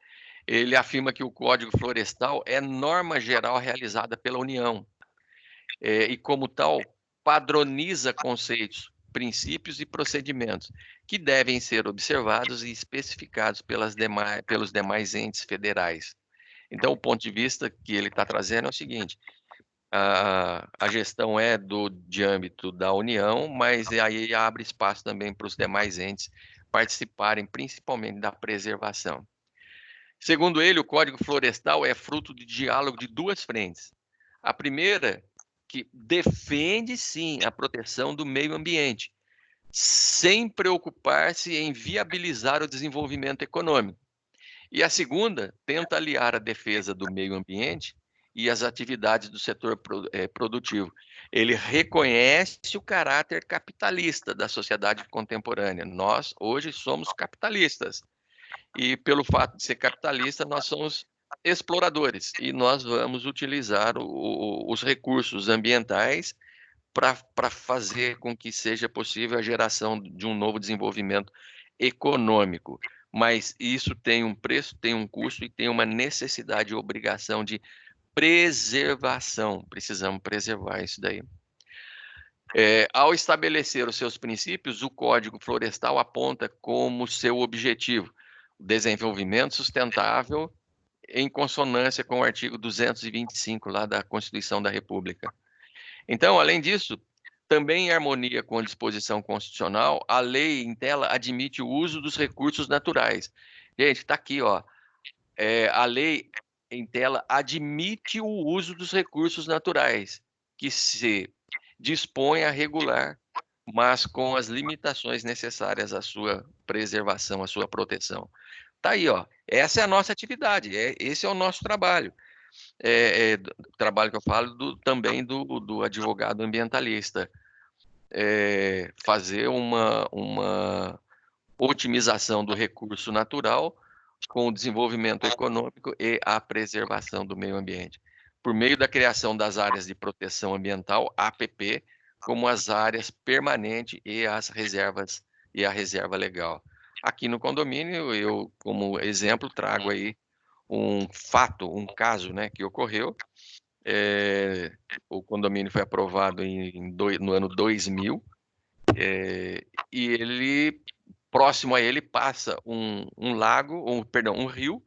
ele afirma que o Código Florestal é norma geral realizada pela União, e como tal, padroniza conceitos, princípios e procedimentos que devem ser observados e especificados pelos demais entes federais. Então, o ponto de vista que ele está trazendo é o seguinte: a gestão é de âmbito da União, mas aí abre espaço também para os demais entes participarem, principalmente da preservação. Segundo ele, o Código Florestal é fruto de diálogo de duas frentes. A primeira, que defende, sim, a proteção do meio ambiente, sem preocupar-se em viabilizar o desenvolvimento econômico. E a segunda, tenta aliar a defesa do meio ambiente e as atividades do setor produtivo. Ele reconhece o caráter capitalista da sociedade contemporânea. Nós, hoje, somos capitalistas. E pelo fato de ser capitalista, nós somos exploradores. E nós vamos utilizar os recursos ambientais para fazer com que seja possível a geração de um novo desenvolvimento econômico. Mas isso tem um preço, tem um custo e tem uma necessidade e obrigação de preservação. Precisamos preservar isso daí. Ao estabelecer os seus princípios, o Código Florestal aponta como seu objetivo o desenvolvimento sustentável em consonância com o artigo 225 lá da Constituição da República. Então, além disso, também em harmonia com a disposição constitucional, a lei em tela admite o uso dos recursos naturais. Gente, está aqui, ó. A lei em tela admite o uso dos recursos naturais, que se dispõe a regular, mas com as limitações necessárias à sua preservação, à sua proteção. Tá aí, ó. Essa é a nossa atividade, esse é o nosso trabalho. Trabalho que eu falo também do advogado ambientalista. Fazer uma otimização do recurso natural com o desenvolvimento econômico e a preservação do meio ambiente, por meio da criação das áreas de proteção ambiental, APP, como as áreas permanentes e as reservas e a reserva legal. Aqui no condomínio, eu, como exemplo, trago aí um fato, um caso, né, que ocorreu. O condomínio foi aprovado no ano 2000, e ele, próximo a ele, passa um lago, perdão, um rio,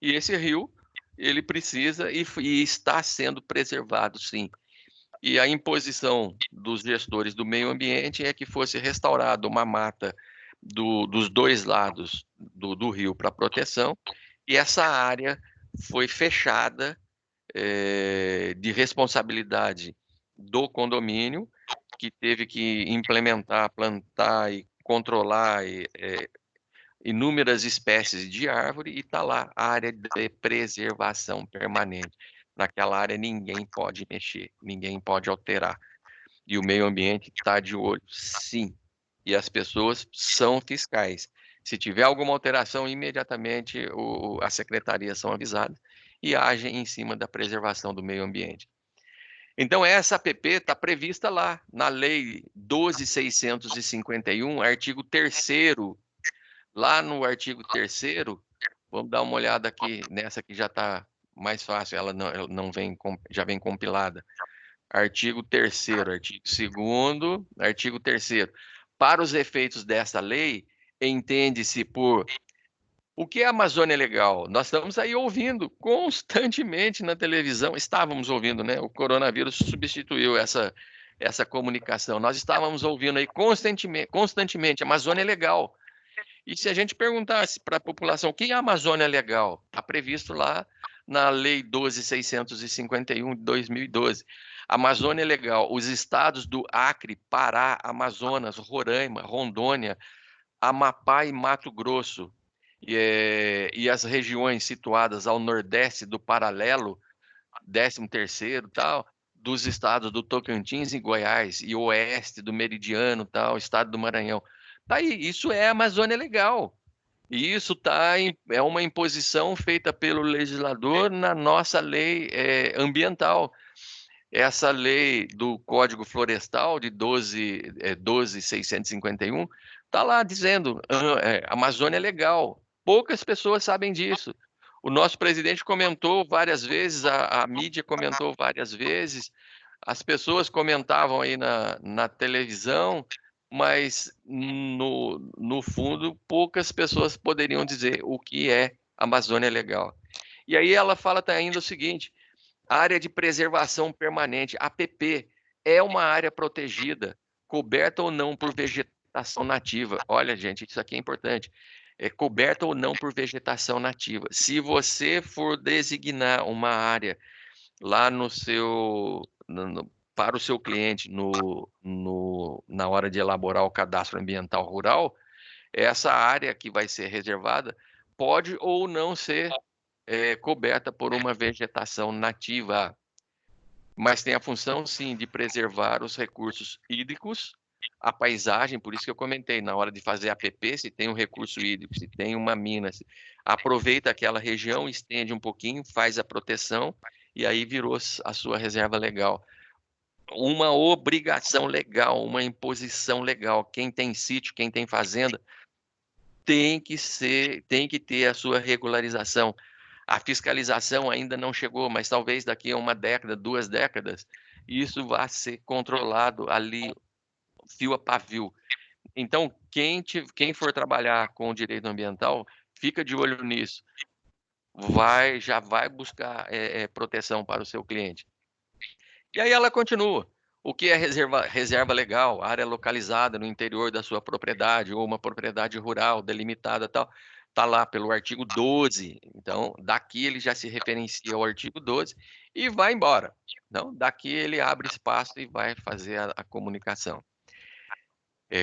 e esse rio, ele precisa e está sendo preservado, sim. E a imposição dos gestores do meio ambiente é que fosse restaurada uma mata dos dois lados do rio para proteção, e essa área foi fechada, de responsabilidade do condomínio, que teve que implementar, plantar e controlar inúmeras espécies de árvore, e está lá a área de preservação permanente. Naquela área ninguém pode mexer, ninguém pode alterar. E o meio ambiente está de olho, sim. E as pessoas são fiscais. Se tiver alguma alteração, imediatamente as secretarias são avisadas e agem em cima da preservação do meio ambiente. Então, essa APP está prevista lá na Lei 12.651, artigo 3º. Lá no artigo 3º, vamos dar uma olhada aqui, nessa que já está mais fácil, ela não vem, já vem compilada. Artigo 3º, artigo 2º, artigo 3º. Para os efeitos dessa lei, entende-se por... O que é a Amazônia Legal? Nós estamos aí ouvindo constantemente na televisão, estávamos ouvindo, né? O coronavírus substituiu essa comunicação. Nós estávamos ouvindo aí constantemente Amazônia Legal. E se a gente perguntasse para a população o que é a Amazônia Legal, está previsto lá na Lei 12.651 de 2012. Amazônia Legal, os estados do Acre, Pará, Amazonas, Roraima, Rondônia, Amapá e Mato Grosso, e as regiões situadas ao nordeste do paralelo, 13º, tal, dos estados do Tocantins e Goiás, e oeste do Meridiano, tal, estado do Maranhão. Tá aí, isso é Amazônia Legal. E isso é uma imposição feita pelo legislador na nossa lei ambiental. essa lei do Código Florestal de 12.651 está lá dizendo, Amazônia é legal. Poucas pessoas sabem disso. O nosso presidente comentou várias vezes, a mídia comentou várias vezes, as pessoas comentavam aí na televisão, mas no fundo poucas pessoas poderiam dizer o que é Amazônia legal. E aí ela fala ainda o seguinte: área de preservação permanente, APP, é uma área protegida, coberta ou não por vegetação nativa. Olha, gente, isso aqui é importante. É coberta ou não por vegetação nativa. Se você for designar uma área lá no seu, para o seu cliente na hora de elaborar o cadastro ambiental rural, essa área que vai ser reservada pode ou não ser coberta por uma vegetação nativa, mas tem a função, sim, de preservar os recursos hídricos, a paisagem, por isso que eu comentei, na hora de fazer APP, se tem um recurso hídrico, se tem uma mina, aproveita aquela região, estende um pouquinho, faz a proteção, e aí virou a sua reserva legal. Uma obrigação legal, uma imposição legal. Quem tem sítio, quem tem fazenda, tem que ter a sua regularização. A fiscalização ainda não chegou, mas talvez daqui a uma década, 2 décadas, isso vá ser controlado ali, fio a pavio. Então, quem for trabalhar com o direito ambiental, fica de olho nisso. Já vai buscar proteção para o seu cliente. E aí ela continua. O que é reserva legal? Área localizada no interior da sua propriedade ou uma propriedade rural delimitada tal. Está lá pelo artigo 12. Então, daqui ele já se referencia ao artigo 12 e vai embora. Então, daqui ele abre espaço e vai fazer a comunicação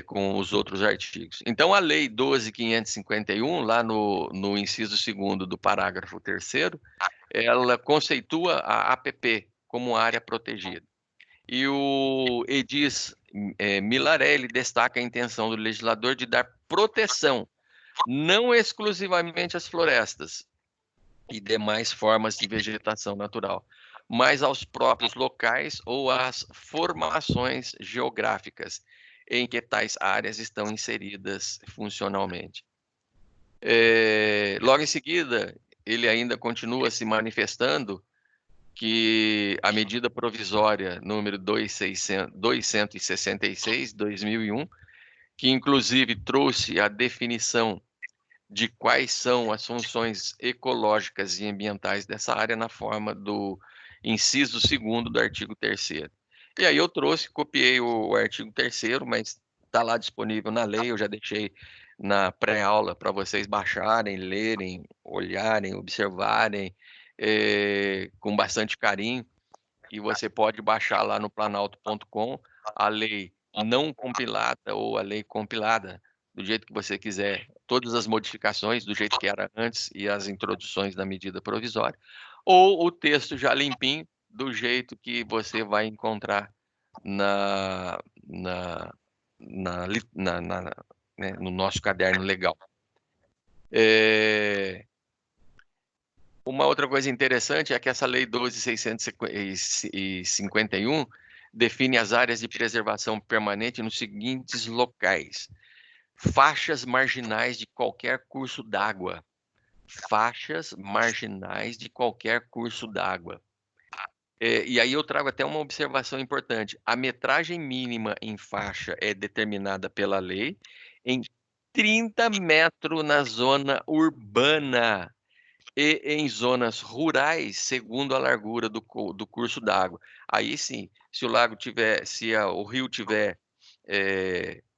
com os outros artigos. Então, a Lei 12.551, lá no inciso 2º do parágrafo 3º, ela conceitua a APP como área protegida. E o Edis Milarelli destaca a intenção do legislador de dar proteção, não exclusivamente às florestas e demais formas de vegetação natural, mas aos próprios locais ou às formações geográficas em que tais áreas estão inseridas funcionalmente. Logo em seguida, ele ainda continua se manifestando que a medida provisória número 266, 2001, que inclusive trouxe a definição de quais são as funções ecológicas e ambientais dessa área na forma do inciso 2º do artigo 3º. E aí eu copiei o artigo 3º, mas está lá disponível na lei, eu já deixei na pré-aula para vocês baixarem, lerem, olharem, observarem, com bastante carinho, e você pode baixar lá no planalto.com a lei não compilada ou a lei compilada, do jeito que você quiser, todas as modificações do jeito que era antes e as introduções da medida provisória, ou o texto já limpinho, do jeito que você vai encontrar né, no nosso caderno legal. Uma outra coisa interessante é que essa Lei 12.651 define as áreas de preservação permanente nos seguintes locais: faixas marginais de qualquer curso d'água. Faixas marginais de qualquer curso d'água. E aí eu trago até uma observação importante. A metragem mínima em faixa é determinada pela lei em 30 metros na zona urbana e em zonas rurais, segundo a largura do curso d'água. Aí sim, se o lago tiver, o rio tiver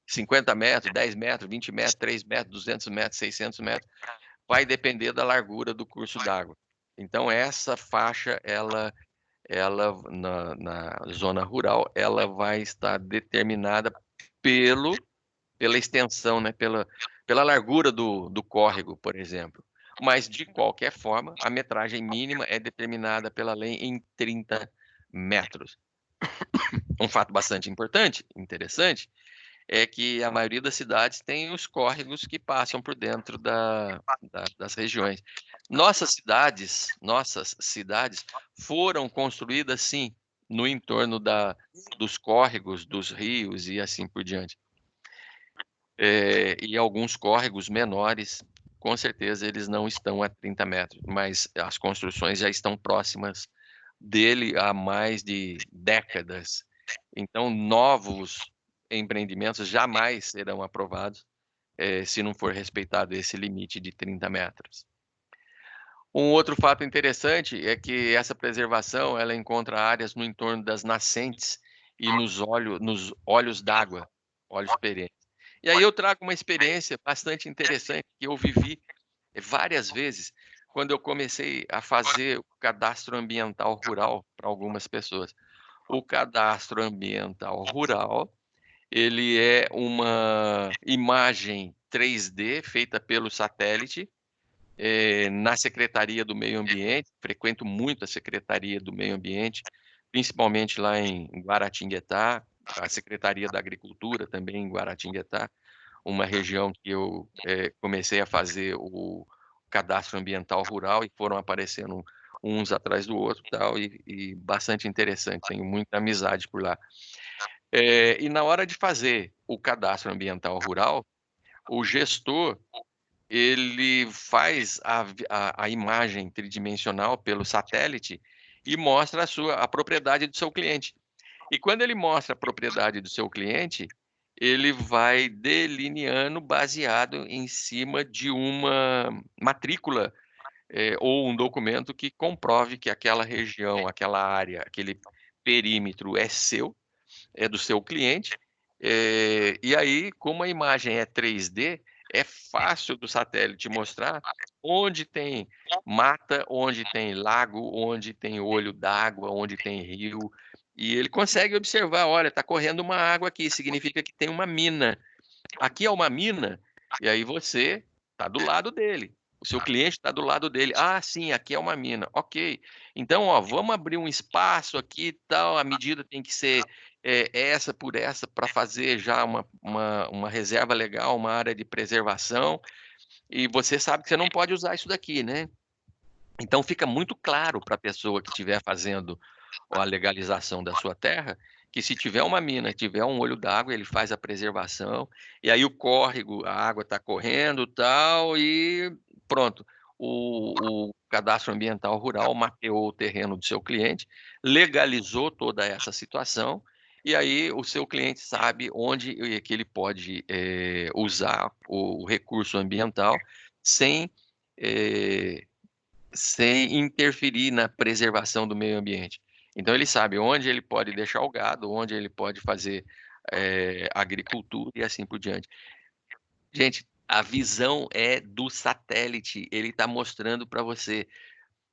50 metros, 10 metros, 20 metros, 3 metros, 200 metros, 600 metros, vai depender da largura do curso d'água. Então, essa faixa, ela na zona rural, ela vai estar determinada pela extensão, né, pela largura do córrego, por exemplo. Mas, de qualquer forma, a metragem mínima é determinada pela lei em 30 metros. Um fato bastante importante, interessante, é que a maioria das cidades tem os córregos que passam por dentro das regiões. Nossas cidades foram construídas, sim, no entorno dos córregos, dos rios e assim por diante. E alguns córregos menores, com certeza eles não estão a 30 metros, mas as construções já estão próximas dele há mais de décadas. Então, novos empreendimentos jamais serão aprovados se não for respeitado esse limite de 30 metros. Um outro fato interessante é que essa preservação ela encontra áreas no entorno das nascentes e nos olhos d'água, olhos perenes. E aí eu trago uma experiência bastante interessante que eu vivi várias vezes quando eu comecei a fazer o cadastro ambiental rural para algumas pessoas. O cadastro ambiental rural, ele é uma imagem 3D feita pelo satélite na Secretaria do Meio Ambiente. Frequento muito a Secretaria do Meio Ambiente, principalmente lá em Guaratinguetá, a Secretaria da Agricultura também em Guaratinguetá, uma região que eu comecei a fazer o cadastro ambiental rural e foram aparecendo uns atrás do outro tal, e bastante interessante, tenho muita amizade por lá. E na hora de fazer o cadastro ambiental rural, o gestor ele faz a imagem tridimensional pelo satélite e mostra a propriedade do seu cliente. E quando ele mostra a propriedade do seu cliente, ele vai delineando baseado em cima de uma matrícula ou um documento que comprove que aquela região, aquela área, aquele perímetro é seu, é do seu cliente. E aí, como a imagem é 3D, é fácil do satélite mostrar onde tem mata, onde tem lago, onde tem olho d'água, onde tem rio. E ele consegue observar, olha, está correndo uma água aqui, significa que tem uma mina. Aqui é uma mina, e aí você está do lado dele. O seu cliente está do lado dele. Ah, sim, aqui é uma mina. Ok. Então, ó, vamos abrir um espaço aqui e tal. A medida tem que ser essa por essa para fazer já uma reserva legal, uma área de preservação. E você sabe que você não pode usar isso daqui, né? Então, fica muito claro para a pessoa que estiver fazendo a legalização da sua terra, que se tiver uma mina, tiver um olho d'água, ele faz a preservação, e aí o córrego, a água está correndo tal, e pronto. O cadastro ambiental rural mapeou o terreno do seu cliente, legalizou toda essa situação, e aí o seu cliente sabe onde que ele pode usar o recurso ambiental sem, eh, sem interferir na preservação do meio ambiente. Então ele sabe onde ele pode deixar o gado, onde ele pode fazer agricultura e assim por diante. Gente, a visão é do satélite, ele está mostrando para você.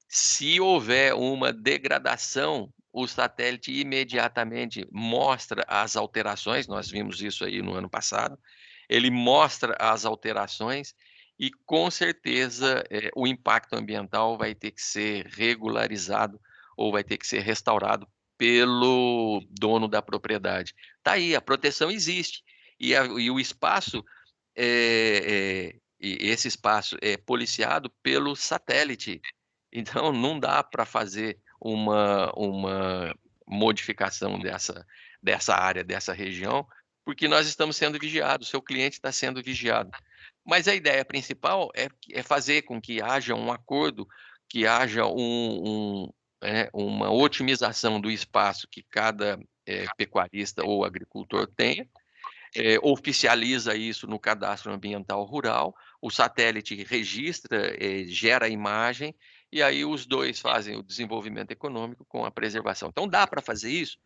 Se houver uma degradação, o satélite imediatamente mostra as alterações, nós vimos isso aí no ano passado, ele mostra as alterações e com certeza o impacto ambiental vai ter que ser regularizado ou vai ter que ser restaurado pelo dono da propriedade. Tá aí, a proteção existe e o espaço e esse espaço é policiado pelo satélite. Então não dá para fazer uma modificação dessa área, dessa região, porque nós estamos sendo vigiados, o seu cliente está sendo vigiado. Mas a ideia principal é fazer com que haja um acordo, que haja uma otimização do espaço que cada pecuarista ou agricultor tenha, oficializa isso no cadastro ambiental rural, o satélite registra, gera a imagem, e aí os dois fazem o desenvolvimento econômico com a preservação. Então dá para fazer isso?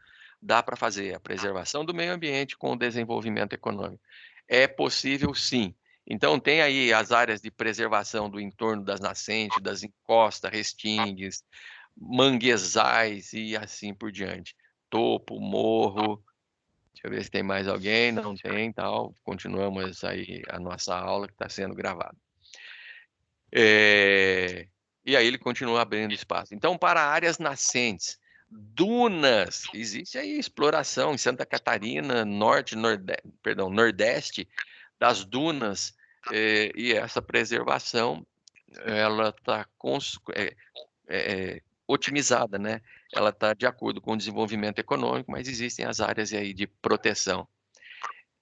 Dá para fazer a preservação do meio ambiente com o desenvolvimento econômico. É possível, sim. Então tem aí as áreas de preservação do entorno das nascentes, das encostas, restingues, manguezais e assim por diante. Topo, morro. Deixa eu ver se tem mais alguém. Não tem, tal. Continuamos aí a nossa aula que está sendo gravada. E aí ele continua abrindo espaço. Então, para áreas nascentes, dunas, existe aí exploração em Santa Catarina, nordeste das dunas, e essa preservação ela está otimizada, né? ela está de acordo com o desenvolvimento econômico, mas existem as áreas aí de proteção,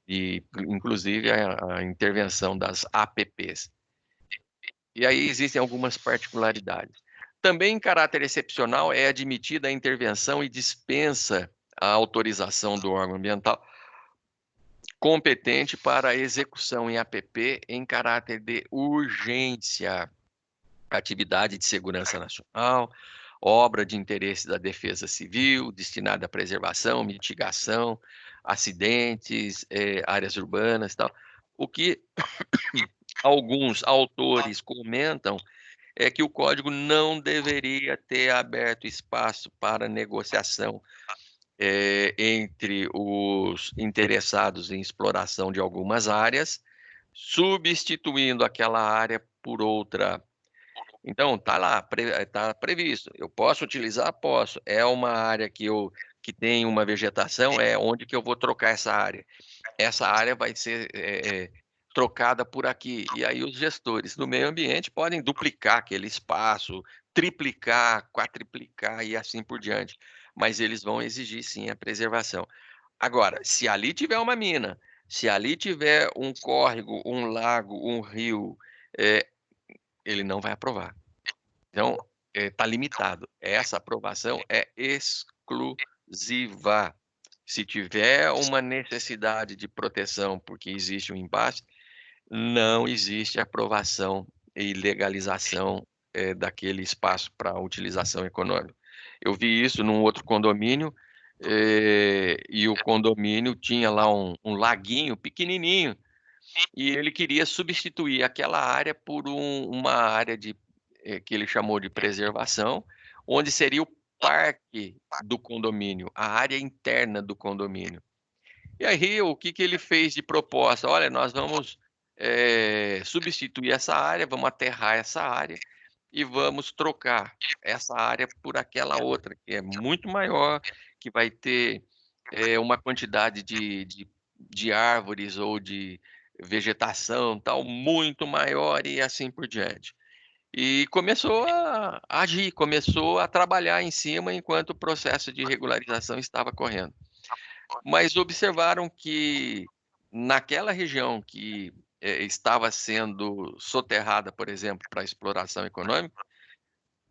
e inclusive a intervenção das APPs. E aí existem algumas particularidades. Também, em caráter excepcional, é admitida a intervenção e dispensa a autorização do órgão ambiental competente para a execução em APP em caráter de urgência, atividade de segurança nacional, obra de interesse da defesa civil, destinada à preservação, mitigação, acidentes, áreas urbanas e tal. O que alguns autores comentam é que o código não deveria ter aberto espaço para negociação entre os interessados em exploração de algumas áreas, substituindo aquela área por outra. Então, está lá, está previsto. Eu posso utilizar? Posso. É uma área que tem uma vegetação, é onde que eu vou trocar essa área. Essa área vai ser trocada por aqui. E aí os gestores do meio ambiente podem duplicar aquele espaço, triplicar, quadriplicar e assim por diante. Mas eles vão exigir, sim, a preservação. Agora, se ali tiver uma mina, se ali tiver um córrego, um lago, um rio, ele não vai aprovar. Então, está limitado. Essa aprovação é exclusiva. Se tiver uma necessidade de proteção porque existe um impasse, não existe aprovação e legalização daquele espaço para utilização econômica. Eu vi isso num outro condomínio, e o condomínio tinha lá um laguinho pequenininho, e ele queria substituir aquela área por uma área que ele chamou de preservação, onde seria o parque do condomínio, a área interna do condomínio. E aí, o que ele fez de proposta? Olha, nós vamos substituir essa área, vamos aterrar essa área e vamos trocar essa área por aquela outra, que é muito maior, que vai ter uma quantidade de árvores ou de vegetação tal, muito maior e assim por diante. E começou a agir, começou a trabalhar em cima enquanto o processo de regularização estava correndo. Mas observaram que naquela região que estava sendo soterrada, por exemplo, para exploração econômica,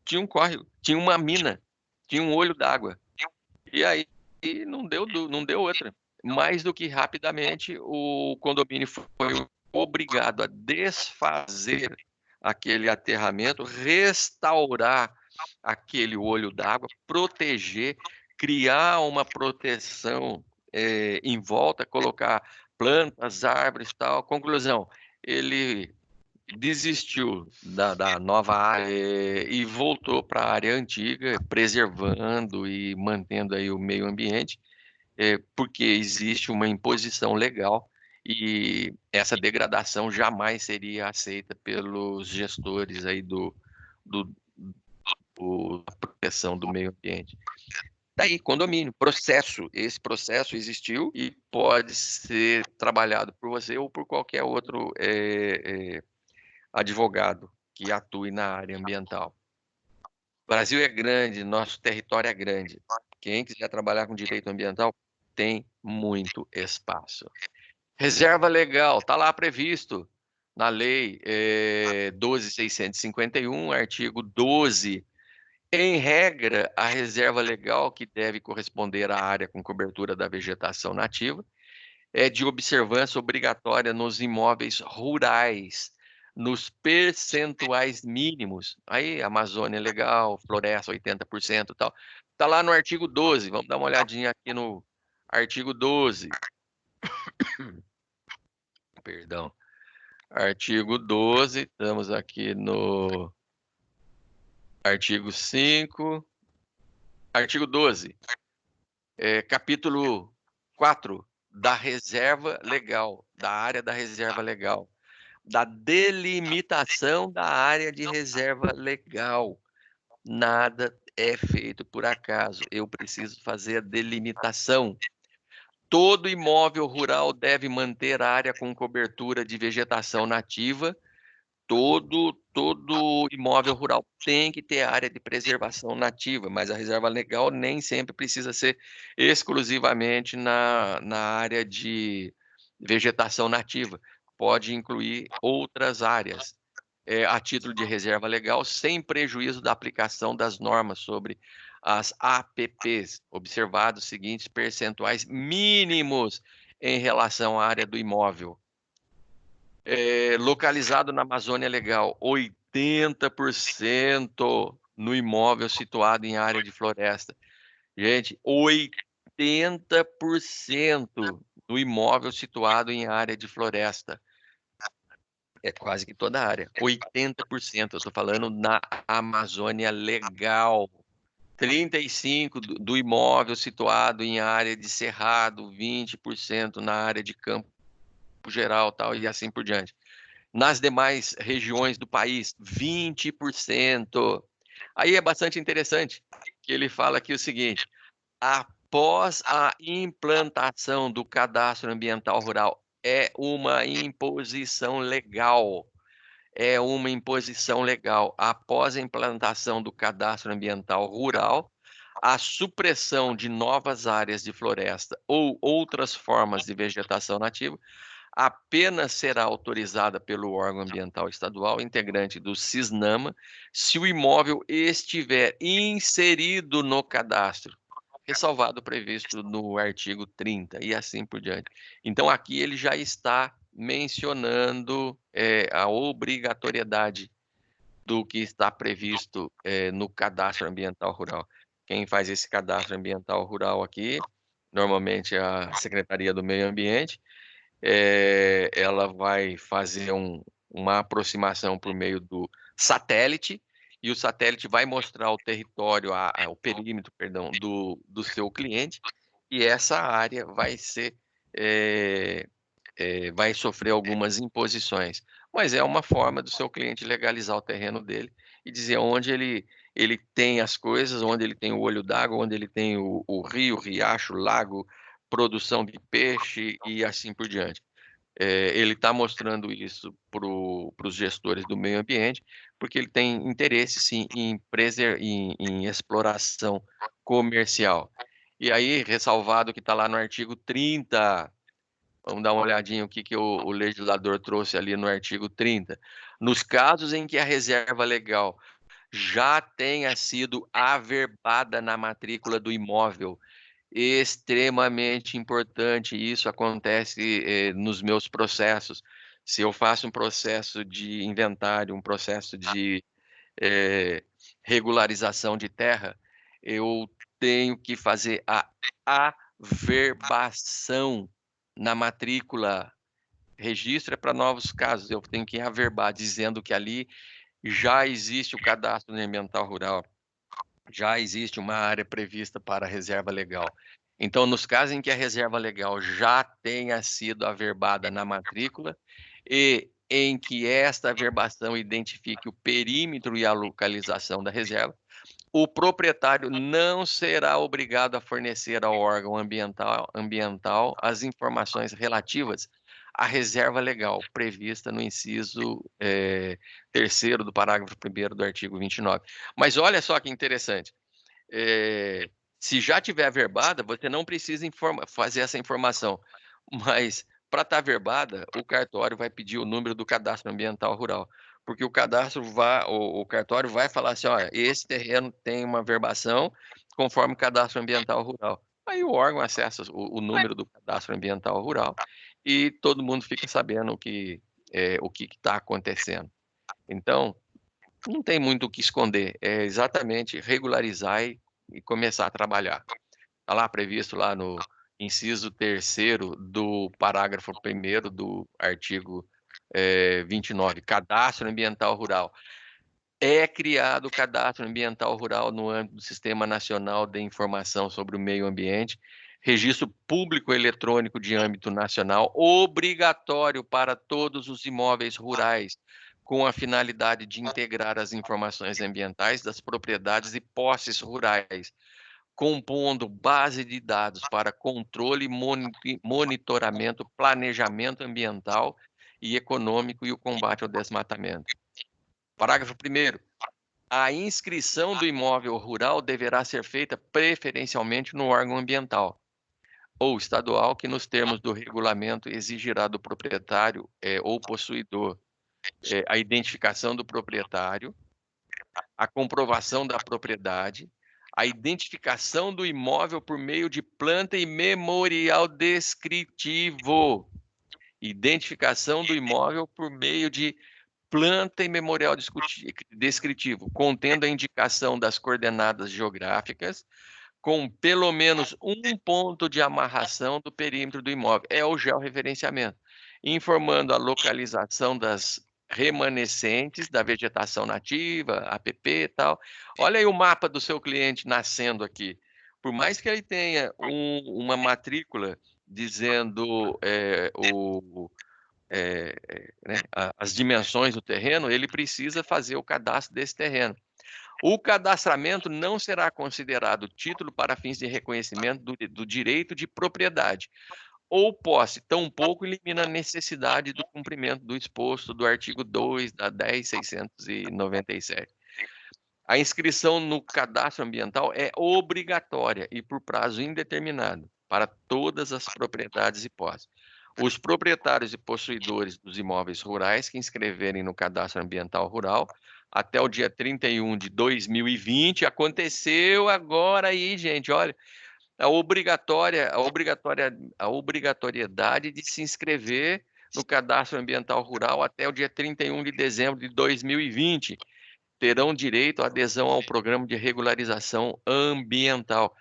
tinha um córrego, tinha uma mina, tinha um olho d'água. E aí não deu outra. Mais do que rapidamente, o condomínio foi obrigado a desfazer aquele aterramento, restaurar aquele olho d'água, proteger, criar uma proteção em volta, colocar plantas, árvores e tal. Conclusão, ele desistiu da nova área e voltou para a área antiga, preservando e mantendo aí o meio ambiente, porque existe uma imposição legal e essa degradação jamais seria aceita pelos gestores aí da proteção do meio ambiente. Daí, condomínio, processo. Esse processo existiu e pode ser trabalhado por você ou por qualquer outro advogado que atue na área ambiental. O Brasil é grande, nosso território é grande. Quem quiser trabalhar com direito ambiental tem muito espaço. Reserva legal, está lá previsto na Lei 12.651, artigo 12. Em regra, a reserva legal, que deve corresponder à área com cobertura da vegetação nativa, é de observância obrigatória nos imóveis rurais, nos percentuais mínimos. Aí, Amazônia é legal, floresta 80% e tal. Está lá no artigo 12. Vamos dar uma olhadinha aqui no artigo 12. Perdão. Artigo 12, estamos aqui no artigo 5. Artigo 12. Capítulo 4 da reserva legal, da área da reserva legal, da delimitação da área de reserva legal. Nada é feito por acaso. Eu preciso fazer a delimitação. Todo imóvel rural deve manter área com cobertura de vegetação nativa. Todo imóvel rural tem que ter área de preservação nativa, mas a reserva legal nem sempre precisa ser exclusivamente na área de vegetação nativa. Pode incluir outras áreas, a título de reserva legal, sem prejuízo da aplicação das normas sobre as APPs, observados os seguintes percentuais mínimos em relação à área do imóvel. Localizado na Amazônia Legal, 80% no imóvel situado em área de floresta. Gente, 80% no imóvel situado em área de floresta. É quase que toda a área. 80%, eu estou falando na Amazônia Legal. 35% do imóvel situado em área de cerrado, 20% na área de campo geral, tal, e assim por diante. Nas demais regiões do país, 20%. Aí é bastante interessante que ele fala aqui o seguinte: após a implantação do cadastro ambiental rural, é uma imposição legal. É uma imposição legal. Após a implantação do cadastro ambiental rural, a supressão de novas áreas de floresta ou outras formas de vegetação nativa apenas será autorizada pelo órgão ambiental estadual integrante do CISNAMA se o imóvel estiver inserido no cadastro, ressalvado o previsto no artigo 30 e assim por diante. Então, aqui ele já está mencionando a obrigatoriedade do que está previsto no cadastro ambiental rural. Quem faz esse cadastro ambiental rural aqui, normalmente é a Secretaria do Meio Ambiente. Ela vai fazer uma aproximação por meio do satélite, e o satélite vai mostrar o território, o perímetro, perdão, do seu cliente, e essa área vai ser, vai sofrer algumas imposições. Mas é uma forma do seu cliente legalizar o terreno dele e dizer onde ele tem as coisas, onde ele tem o olho d'água, onde ele tem o rio, riacho, lago, produção de peixe e assim por diante. Ele está mostrando isso para os gestores do meio ambiente, porque ele tem interesse, sim, em exploração comercial. E aí, ressalvado que está lá no artigo 30, vamos dar uma olhadinha o que o legislador trouxe ali no artigo 30. Nos casos em que a reserva legal já tenha sido averbada na matrícula do imóvel, extremamente importante. Isso acontece nos meus processos. Se eu faço um processo de inventário, um processo de regularização de terra, eu tenho que fazer a averbação na matrícula. Registro é para novos casos, eu tenho que averbar, dizendo que ali já existe o cadastro ambiental rural, já existe uma área prevista para a reserva legal. Então, nos casos em que a reserva legal já tenha sido averbada na matrícula e em que esta averbação identifique o perímetro e a localização da reserva, o proprietário não será obrigado a fornecer ao órgão ambiental as informações relativas à reserva legal prevista no inciso 3º do parágrafo 1º do artigo 29. Mas olha só que interessante. Se já tiver averbada, você não precisa fazer essa informação. Mas para estar averbada, o cartório vai pedir o número do cadastro ambiental rural, porque o cartório vai falar assim: olha, esse terreno tem uma averbação conforme o cadastro ambiental rural. Aí o órgão acessa o número do cadastro ambiental rural e todo mundo fica sabendo o que está acontecendo. Então, não tem muito o que esconder, é exatamente regularizar e começar a trabalhar. Está lá previsto lá no inciso 3º do parágrafo 1º do artigo 29, cadastro ambiental rural. É criado o cadastro ambiental rural no âmbito do Sistema Nacional de Informação sobre o Meio Ambiente, registro público eletrônico de âmbito nacional, obrigatório para todos os imóveis rurais, com a finalidade de integrar as informações ambientais das propriedades e posses rurais, compondo base de dados para controle, monitoramento, planejamento ambiental e econômico e o combate ao desmatamento. Parágrafo 1º. A inscrição do imóvel rural deverá ser feita preferencialmente no órgão ambiental ou estadual, que nos termos do regulamento exigirá do proprietário ou possuidor a identificação do proprietário, a comprovação da propriedade, a identificação do imóvel por meio de planta e memorial descritivo. Identificação do imóvel por meio de planta e memorial descritivo, contendo a indicação das coordenadas geográficas, com pelo menos um ponto de amarração do perímetro do imóvel. É o georreferenciamento, informando a localização das remanescentes da vegetação nativa, APP e tal. Olha aí o mapa do seu cliente nascendo aqui. Por mais que ele tenha uma matrícula dizendo né, as dimensões do terreno, ele precisa fazer o cadastro desse terreno. O cadastramento não será considerado título para fins de reconhecimento do direito de propriedade ou posse, tampouco elimina a necessidade do cumprimento do exposto do artigo 2 da 10.697. A inscrição no cadastro ambiental é obrigatória e por prazo indeterminado para todas as propriedades e posses. Os proprietários e possuidores dos imóveis rurais que inscreverem no cadastro ambiental rural até o dia 31 de 2020, aconteceu agora aí, gente, olha, a obrigatoriedade de se inscrever no cadastro ambiental rural até o dia 31 de dezembro de 2020. Terão direito à adesão ao programa de regularização ambiental.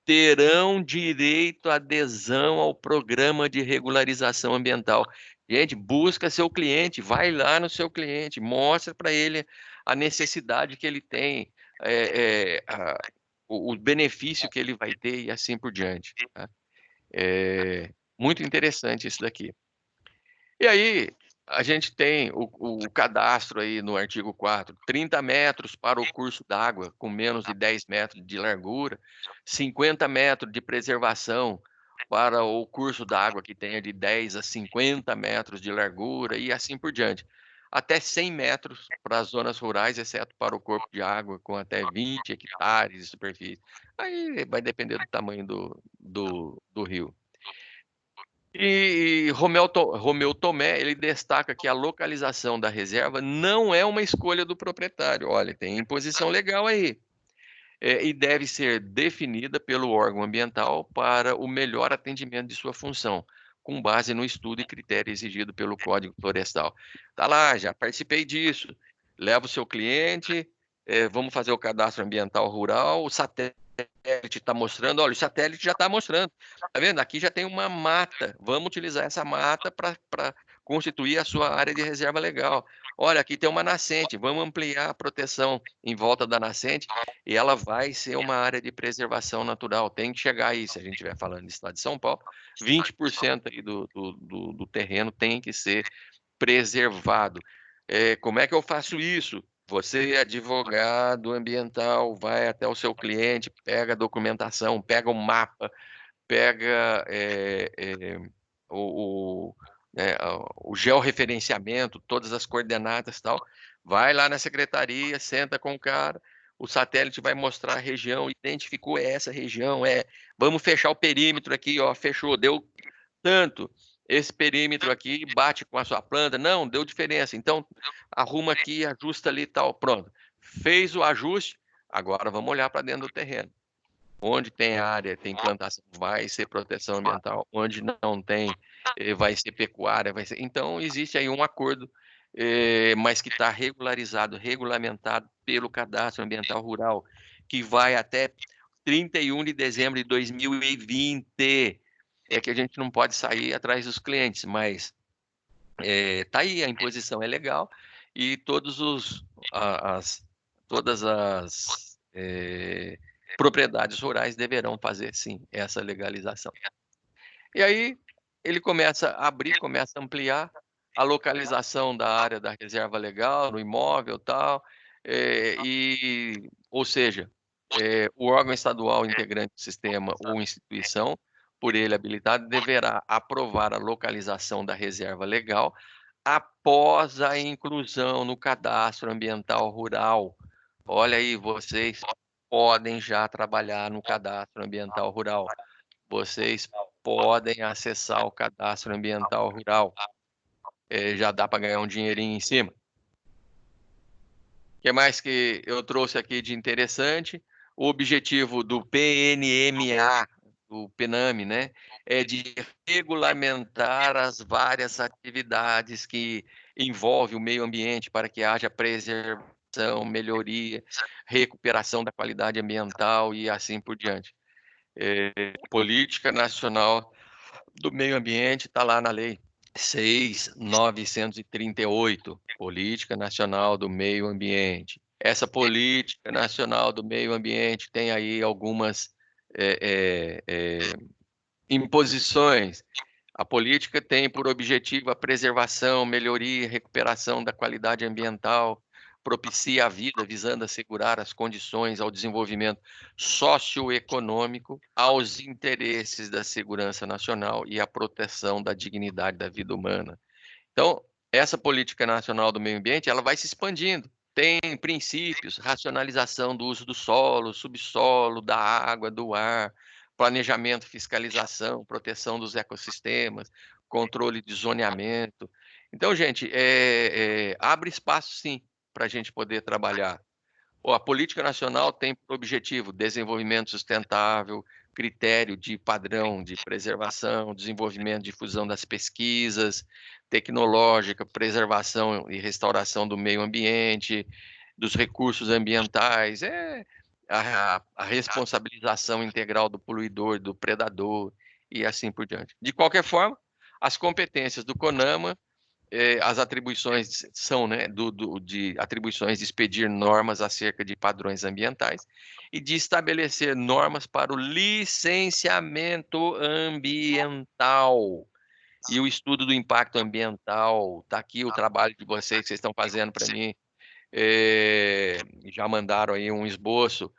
Terão direito à adesão ao programa de regularização ambiental. Gente, busca seu cliente, vai lá no seu cliente, mostra para ele a necessidade que ele tem, o benefício que ele vai ter e assim por diante. Tá? Muito interessante isso daqui. E aí, a gente tem o cadastro aí no artigo 4, 30 metros para o curso d'água com menos de 10 metros de largura, 50 metros de preservação para o curso d'água que tenha de 10 a 50 metros de largura e assim por diante. Até 100 metros para as zonas rurais, exceto para o corpo de água com até 20 hectares de superfície. Aí vai depender do tamanho do rio. E Romeu Tomé, ele destaca que a localização da reserva não é uma escolha do proprietário. Olha, tem imposição legal aí. E deve ser definida pelo órgão ambiental para o melhor atendimento de sua função, com base no estudo e critério exigido pelo Código Florestal. Tá lá, já participei disso. Leva o seu cliente, vamos fazer o cadastro ambiental rural, o satélite está mostrando, olha, o satélite já está mostrando, tá vendo? Aqui já tem uma mata, vamos utilizar essa mata para constituir a sua área de reserva legal. Olha, aqui tem uma nascente, vamos ampliar a proteção em volta da nascente e ela vai ser uma área de preservação natural. Tem que chegar aí, se a gente estiver falando do estado de São Paulo, 20% aí do terreno tem que ser preservado. Como é que eu faço isso? Você, advogado ambiental, vai até o seu cliente, pega a documentação, pega o mapa, pega o georreferenciamento, todas as coordenadas e tal, vai lá na secretaria, senta com o cara, o satélite vai mostrar a região, identificou essa região, vamos fechar o perímetro aqui, ó, fechou, deu tanto. Esse perímetro aqui bate com a sua planta. Não, deu diferença. Então, arruma aqui, ajusta ali e tal. Pronto. Fez o ajuste, agora vamos olhar para dentro do terreno. Onde tem área, tem plantação, vai ser proteção ambiental. Onde não tem, vai ser pecuária. Vai ser... Então, existe aí um acordo, mas que está regularizado, regulamentado pelo Cadastro Ambiental Rural, que vai até 31 de dezembro de 2020. É que a gente não pode sair atrás dos clientes, mas tá aí, a imposição é legal e todas as propriedades rurais deverão fazer, sim, essa legalização. E aí ele começa a abrir, começa a ampliar a localização da área da reserva legal, no imóvel e tal, ou seja, o órgão estadual integrante do sistema ou instituição por ele habilitado, deverá aprovar a localização da reserva legal após a inclusão no cadastro ambiental rural. Olha aí, vocês podem já trabalhar no cadastro ambiental rural. Vocês podem acessar o cadastro ambiental rural. Já dá para ganhar um dinheirinho em cima. O que mais que eu trouxe aqui de interessante? O objetivo do PNMA, do PNAME, né, é de regulamentar as várias atividades que envolvem o meio ambiente para que haja preservação, melhoria, recuperação da qualidade ambiental e assim por diante. Política Nacional do Meio Ambiente está lá na lei 6.938, Política Nacional do Meio Ambiente. Essa Política Nacional do Meio Ambiente tem aí algumas imposições. A política tem por objetivo a preservação, melhoria e recuperação da qualidade ambiental, propicia a vida, visando assegurar as condições ao desenvolvimento socioeconômico, aos interesses da segurança nacional e à proteção da dignidade da vida humana. Então, essa política nacional do meio ambiente, ela vai se expandindo. Tem princípios, racionalização do uso do solo, subsolo, da água, do ar, planejamento, fiscalização, proteção dos ecossistemas, controle de zoneamento. Então, gente, abre espaço, sim, para a gente poder trabalhar. A política nacional tem por objetivo desenvolvimento sustentável, critério de padrão de preservação, desenvolvimento e difusão das pesquisas, tecnológica, preservação e restauração do meio ambiente, dos recursos ambientais, a responsabilização integral do poluidor, do predador e assim por diante. De qualquer forma, as competências do CONAMA, as atribuições são, né, de atribuições de expedir normas acerca de padrões ambientais e de estabelecer normas para o licenciamento ambiental e o estudo do impacto ambiental. Está aqui o trabalho de vocês que vocês estão fazendo para mim. Já mandaram aí um esboço.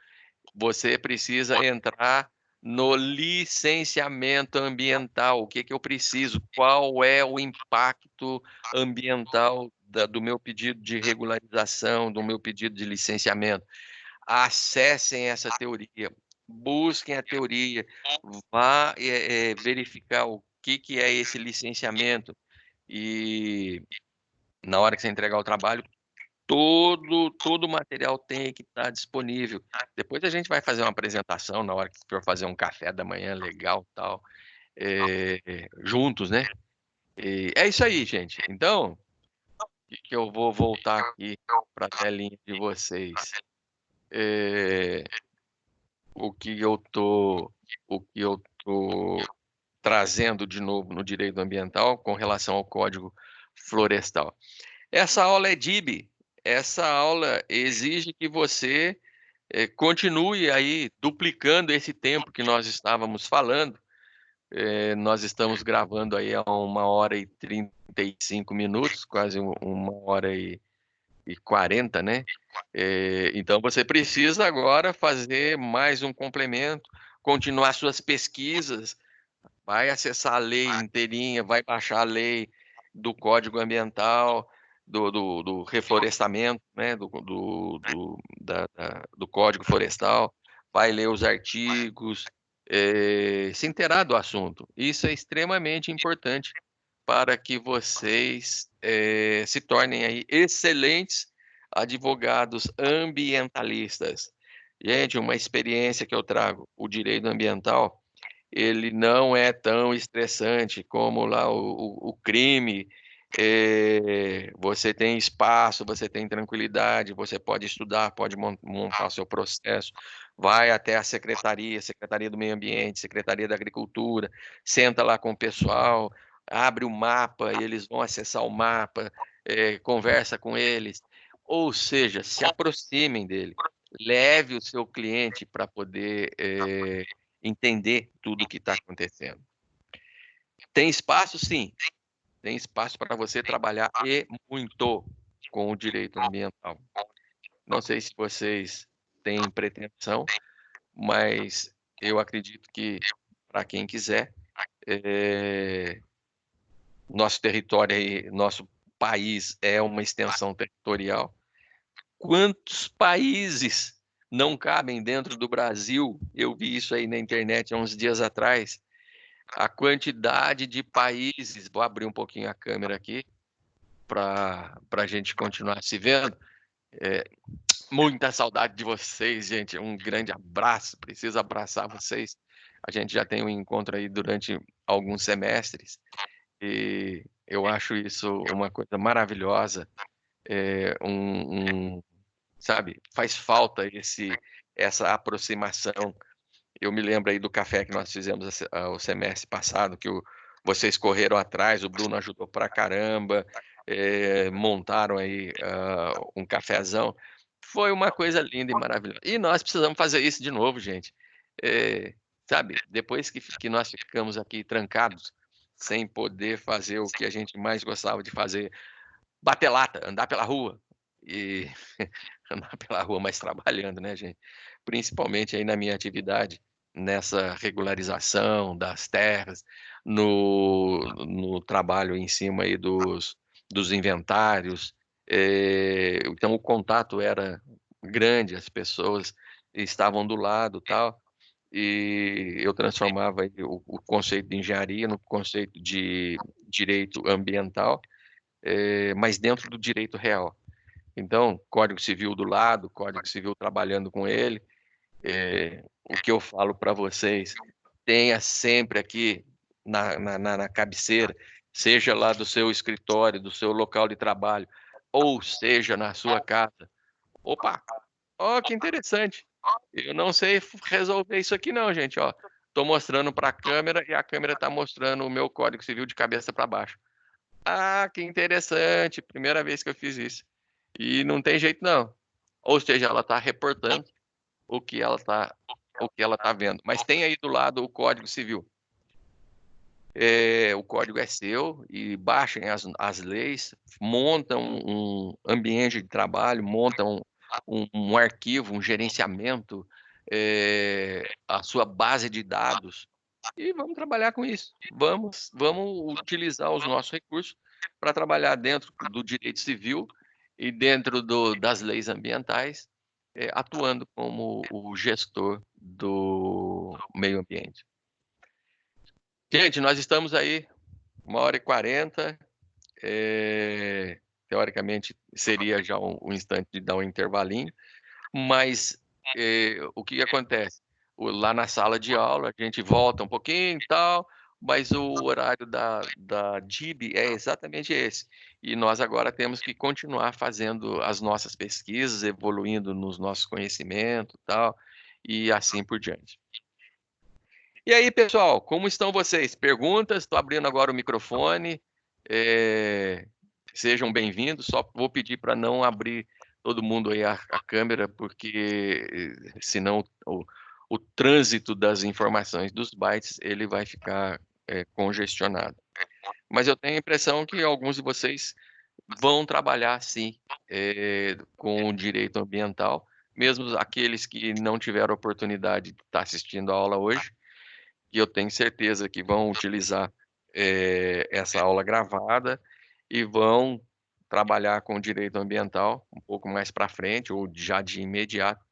Você precisa entrar no licenciamento ambiental. O que que eu preciso? Qual é o impacto ambiental do meu pedido de regularização, do meu pedido de licenciamento? Acessem essa teoria, busquem a teoria, vá verificar o que é esse licenciamento e na hora que você entregar o trabalho, todo o material tem que estar disponível. Depois a gente vai fazer uma apresentação na hora que for fazer um café da manhã legal, tal, juntos, né? É isso aí, gente. Então, que eu vou voltar aqui para a telinha de vocês. O que eu tô trazendo de novo no direito ambiental com relação ao Código Florestal. Essa aula é DIB. Essa aula exige que você continue aí duplicando esse tempo que nós estávamos falando. Nós estamos gravando aí a 1h35, quase 1h40, né? Então você precisa agora fazer mais um complemento, continuar suas pesquisas, vai acessar a lei inteirinha, vai baixar a lei do Código Ambiental, do reflorestamento, né, do Código Florestal, vai ler os artigos, se inteirar do assunto. Isso é extremamente importante para que vocês se tornem aí excelentes advogados ambientalistas. Gente, uma experiência que eu trago, o direito ambiental, ele não é tão estressante como lá o crime. Você tem espaço, você tem tranquilidade, você pode estudar, pode montar o seu processo, vai até a Secretaria do Meio Ambiente, Secretaria da Agricultura, senta lá com o pessoal, abre o mapa, e eles vão acessar o mapa, conversa com eles, ou seja, se aproximem dele, leve o seu cliente para poder entender tudo o que está acontecendo. Tem espaço? Sim. Tem espaço para você trabalhar e muito com o direito ambiental. Não sei se vocês têm pretensão, mas eu acredito que, para quem quiser, nosso território aí, nosso país é uma extensão territorial. Quantos países não cabem dentro do Brasil? Eu vi isso aí na internet há uns dias atrás. A quantidade de países. Vou abrir um pouquinho a câmera aqui para a gente continuar se vendo. Muita saudade de vocês, gente. Um grande abraço. Preciso abraçar vocês. A gente já tem um encontro aí durante alguns semestres e eu acho isso uma coisa maravilhosa. Sabe, faz falta essa aproximação. Eu me lembro aí do café que nós fizemos o semestre passado, que vocês correram atrás, o Bruno ajudou pra caramba, montaram aí um cafezão. Foi uma coisa linda e maravilhosa. E nós precisamos fazer isso de novo, gente. Sabe, depois que nós ficamos aqui trancados, sem poder fazer o que a gente mais gostava de fazer, bater lata, andar pela rua e andar pela rua, mas trabalhando, né, gente? Principalmente aí na minha atividade, nessa regularização das terras, no trabalho em cima aí dos inventários. Então o contato era grande, as pessoas estavam do lado, tal, e eu transformava aí o conceito de engenharia no conceito de direito ambiental, mas dentro do direito real. Então, Código Civil do lado, Código Civil trabalhando com ele. O que eu falo para vocês, tenha sempre aqui na cabeceira, seja lá do seu escritório, do seu local de trabalho, ou seja na sua casa. Opa, ó, que interessante. Eu não sei resolver isso aqui não, gente. Ó, estou mostrando para a câmera e a câmera está mostrando o meu Código Civil de cabeça para baixo. Ah, que interessante. Primeira vez que eu fiz isso. E não tem jeito não. Ou seja, ela está reportando o que ela tá vendo. Mas tem aí do lado o Código Civil. O código é seu e baixem as leis, montam um ambiente de trabalho, montam um arquivo, um gerenciamento, a sua base de dados e vamos trabalhar com isso. Vamos utilizar os nossos recursos para trabalhar dentro do direito civil e dentro das leis ambientais, atuando como o gestor do meio ambiente. Gente, nós estamos aí 1h40. Teoricamente, seria já um instante de dar um intervalinho, mas o que acontece? Lá na sala de aula, a gente volta um pouquinho e tal, mas o horário da DIB é exatamente esse. E nós agora temos que continuar fazendo as nossas pesquisas, evoluindo nos nossos conhecimentos e tal, e assim por diante. E aí, pessoal, como estão vocês? Perguntas? Estou abrindo agora o microfone. Sejam bem-vindos. Só vou pedir para não abrir todo mundo aí a câmera, porque senão o trânsito das informações dos bytes ele vai ficar congestionado. Mas eu tenho a impressão que alguns de vocês vão trabalhar, sim, com o direito ambiental, mesmo aqueles que não tiveram oportunidade de estar assistindo a aula hoje, e eu tenho certeza que vão utilizar essa aula gravada e vão trabalhar com o direito ambiental um pouco mais para frente, ou já de imediato,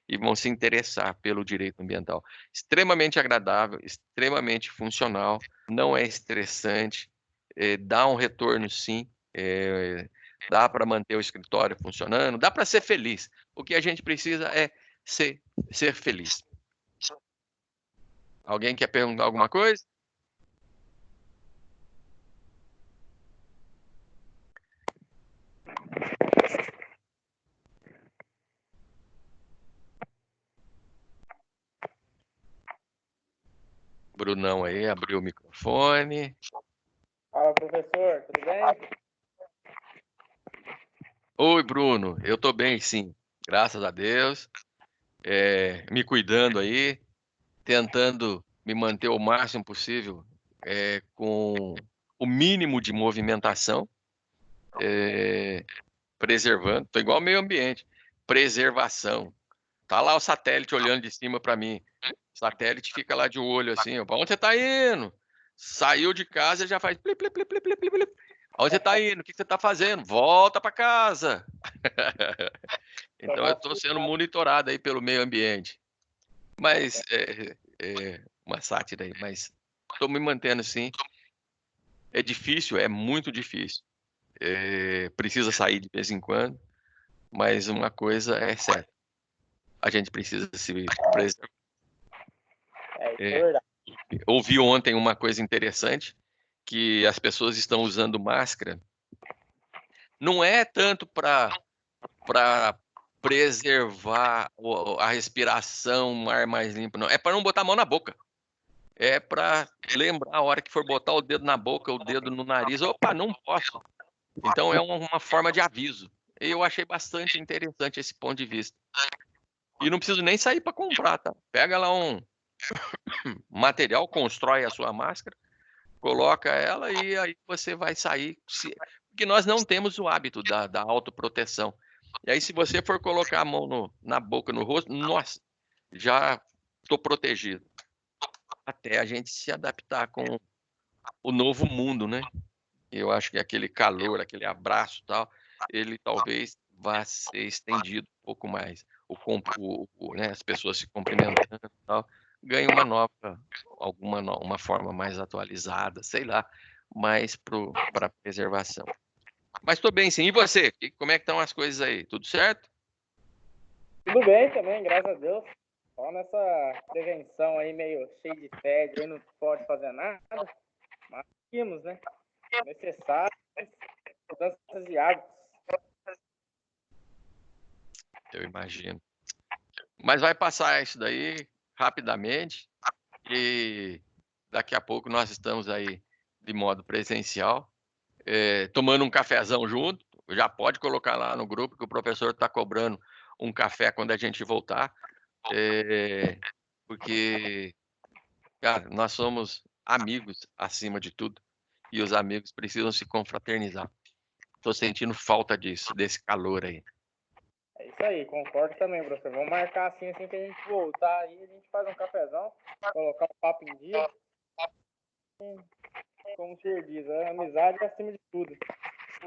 e vão se interessar pelo direito ambiental. Extremamente agradável, extremamente funcional, não é estressante, dá um retorno sim, dá para manter o escritório funcionando, dá para ser feliz. O que a gente precisa é ser feliz. Alguém quer perguntar alguma coisa? Brunão aí, abriu o microfone. Fala, professor, tudo bem? Oi, Bruno, eu tô bem, sim, graças a Deus. Me cuidando aí, tentando me manter o máximo possível com o mínimo de movimentação, preservando. Tô igual ao meio ambiente, preservação. Tá lá o satélite olhando de cima para mim. O satélite fica lá de olho assim, ó, pra onde você tá indo? Saiu de casa, já faz plip, plip, plip, plip, plip, plip. Onde você está indo? O que você está fazendo? Volta para casa. Então, eu estou sendo monitorado aí pelo meio ambiente. Mas, uma sátira aí, mas estou me mantendo assim. É difícil, é muito difícil. Precisa sair de vez em quando, mas uma coisa é certa. A gente precisa se preservar. Isso é verdade. Ouvi ontem uma coisa interessante, que as pessoas estão usando máscara. Não é tanto para preservar a respiração, um ar mais limpo, não. É para não botar a mão na boca. É para lembrar a hora que for botar o dedo na boca, o dedo no nariz. Opa, não posso. Então é uma forma de aviso. Eu achei bastante interessante esse ponto de vista. E não preciso nem sair para comprar, tá? Pega lá um material, constrói a sua máscara, coloca ela e aí você vai sair. Porque nós não temos o hábito da autoproteção. E aí, se você for colocar a mão na boca, no rosto, nossa, já estou protegido. Até a gente se adaptar com o novo mundo, né? Eu acho que aquele calor, aquele abraço e tal, ele talvez vá ser estendido um pouco mais. Né, as pessoas se cumprimentando e tal, ganha uma forma mais atualizada, sei lá, mais para preservação. Mas estou bem, sim. E você? Como é que estão as coisas aí? Tudo certo? Tudo bem também, graças a Deus. Só nessa prevenção aí, meio cheio de febre, aí não pode fazer nada. Mas seguimos, né? Necessário, mudanças de hábitos. Eu imagino. Mas vai passar isso daí rapidamente e daqui a pouco nós estamos aí de modo presencial, tomando um cafezão junto. Já pode colocar lá no grupo que o professor está cobrando um café quando a gente voltar, porque, cara, nós somos amigos acima de tudo e os amigos precisam se confraternizar. Estou sentindo falta disso, desse calor aí. É isso aí, concordo também, professor. Vamos marcar assim que a gente voltar aí, a gente faz um cafezão, colocar um papo em dia. Como o senhor diz, a amizade é acima de tudo.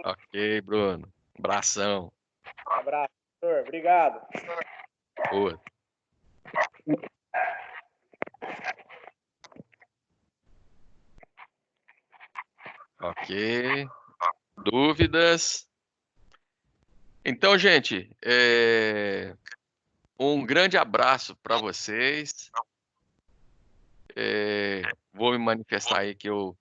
Ok, Bruno. Abração. Um abraço, professor. Obrigado. Boa. Ok. Dúvidas? Então, gente, um grande abraço para vocês. Vou me manifestar aí que eu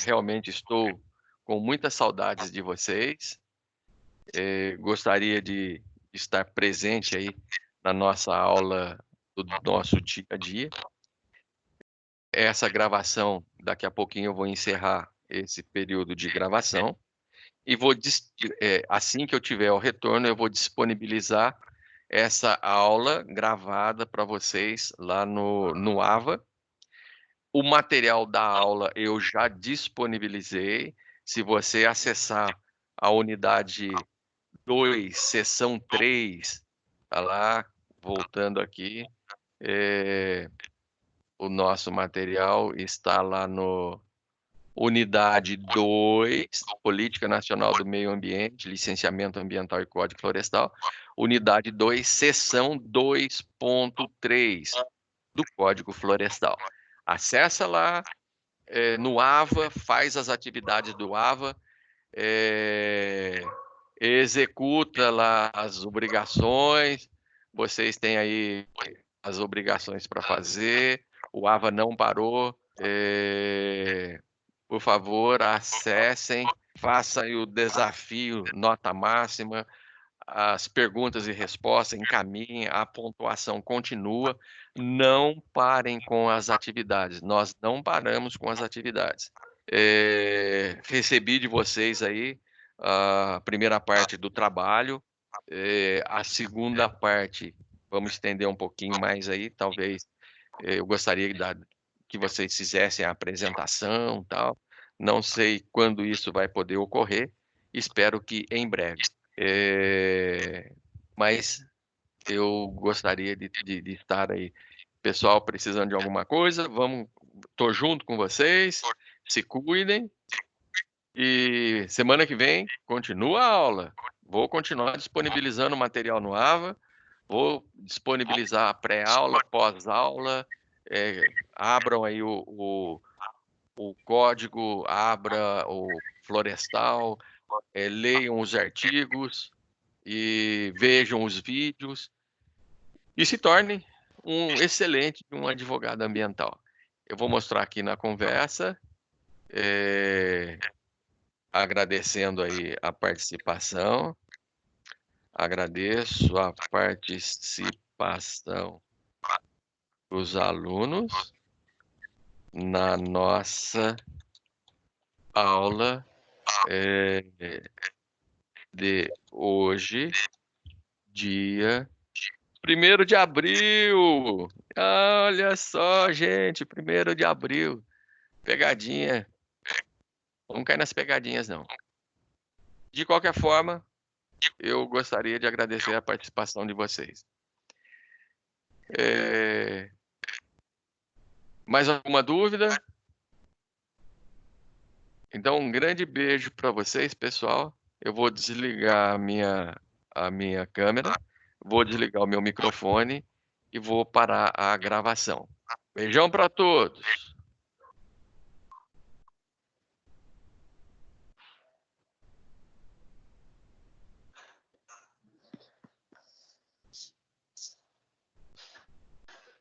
realmente estou com muitas saudades de vocês. Gostaria de estar presente aí na nossa aula do nosso dia a dia. Essa gravação, daqui a pouquinho eu vou encerrar esse período de gravação e assim que eu tiver o retorno, eu vou disponibilizar essa aula gravada para vocês lá no AVA. O material da aula eu já disponibilizei. Se você acessar a unidade 2, seção 3, tá lá, voltando aqui, o nosso material está lá no Unidade 2, Política Nacional do Meio Ambiente, Licenciamento Ambiental e Código Florestal. Unidade 2, seção 2.3 do Código Florestal. Acessa lá no AVA, faz as atividades do AVA, executa lá as obrigações. Vocês têm aí as obrigações para fazer. O AVA não parou. Por favor, acessem, façam o desafio nota máxima, as perguntas e respostas, encaminhem, a pontuação continua. Não parem com as atividades. Nós não paramos com as atividades. Recebi de vocês aí a primeira parte do trabalho. A segunda parte, vamos estender um pouquinho mais aí, talvez eu gostaria que vocês fizessem a apresentação, tal. Não sei quando isso vai poder ocorrer, espero que em breve. Mas eu gostaria de estar aí. Pessoal, precisando de alguma coisa, estou junto com vocês, se cuidem E semana que vem continua a aula. Vou continuar disponibilizando material no AVA, vou disponibilizar a pré-aula, pós-aula. Abram aí o código, abra o florestal, leiam os artigos e vejam os vídeos e se torne um excelente advogado ambiental. Eu vou mostrar aqui na conversa, agradecendo aí a participação. Agradeço a participação dos alunos na nossa aula de hoje, dia 1º de abril. Olha só, gente, 1º de abril. Pegadinha. Não cai nas pegadinhas, não. De qualquer forma, eu gostaria de agradecer a participação de vocês. Mais alguma dúvida? Então, um grande beijo para vocês, pessoal. Eu vou desligar a minha câmera, vou desligar o meu microfone e vou parar a gravação. Beijão para todos!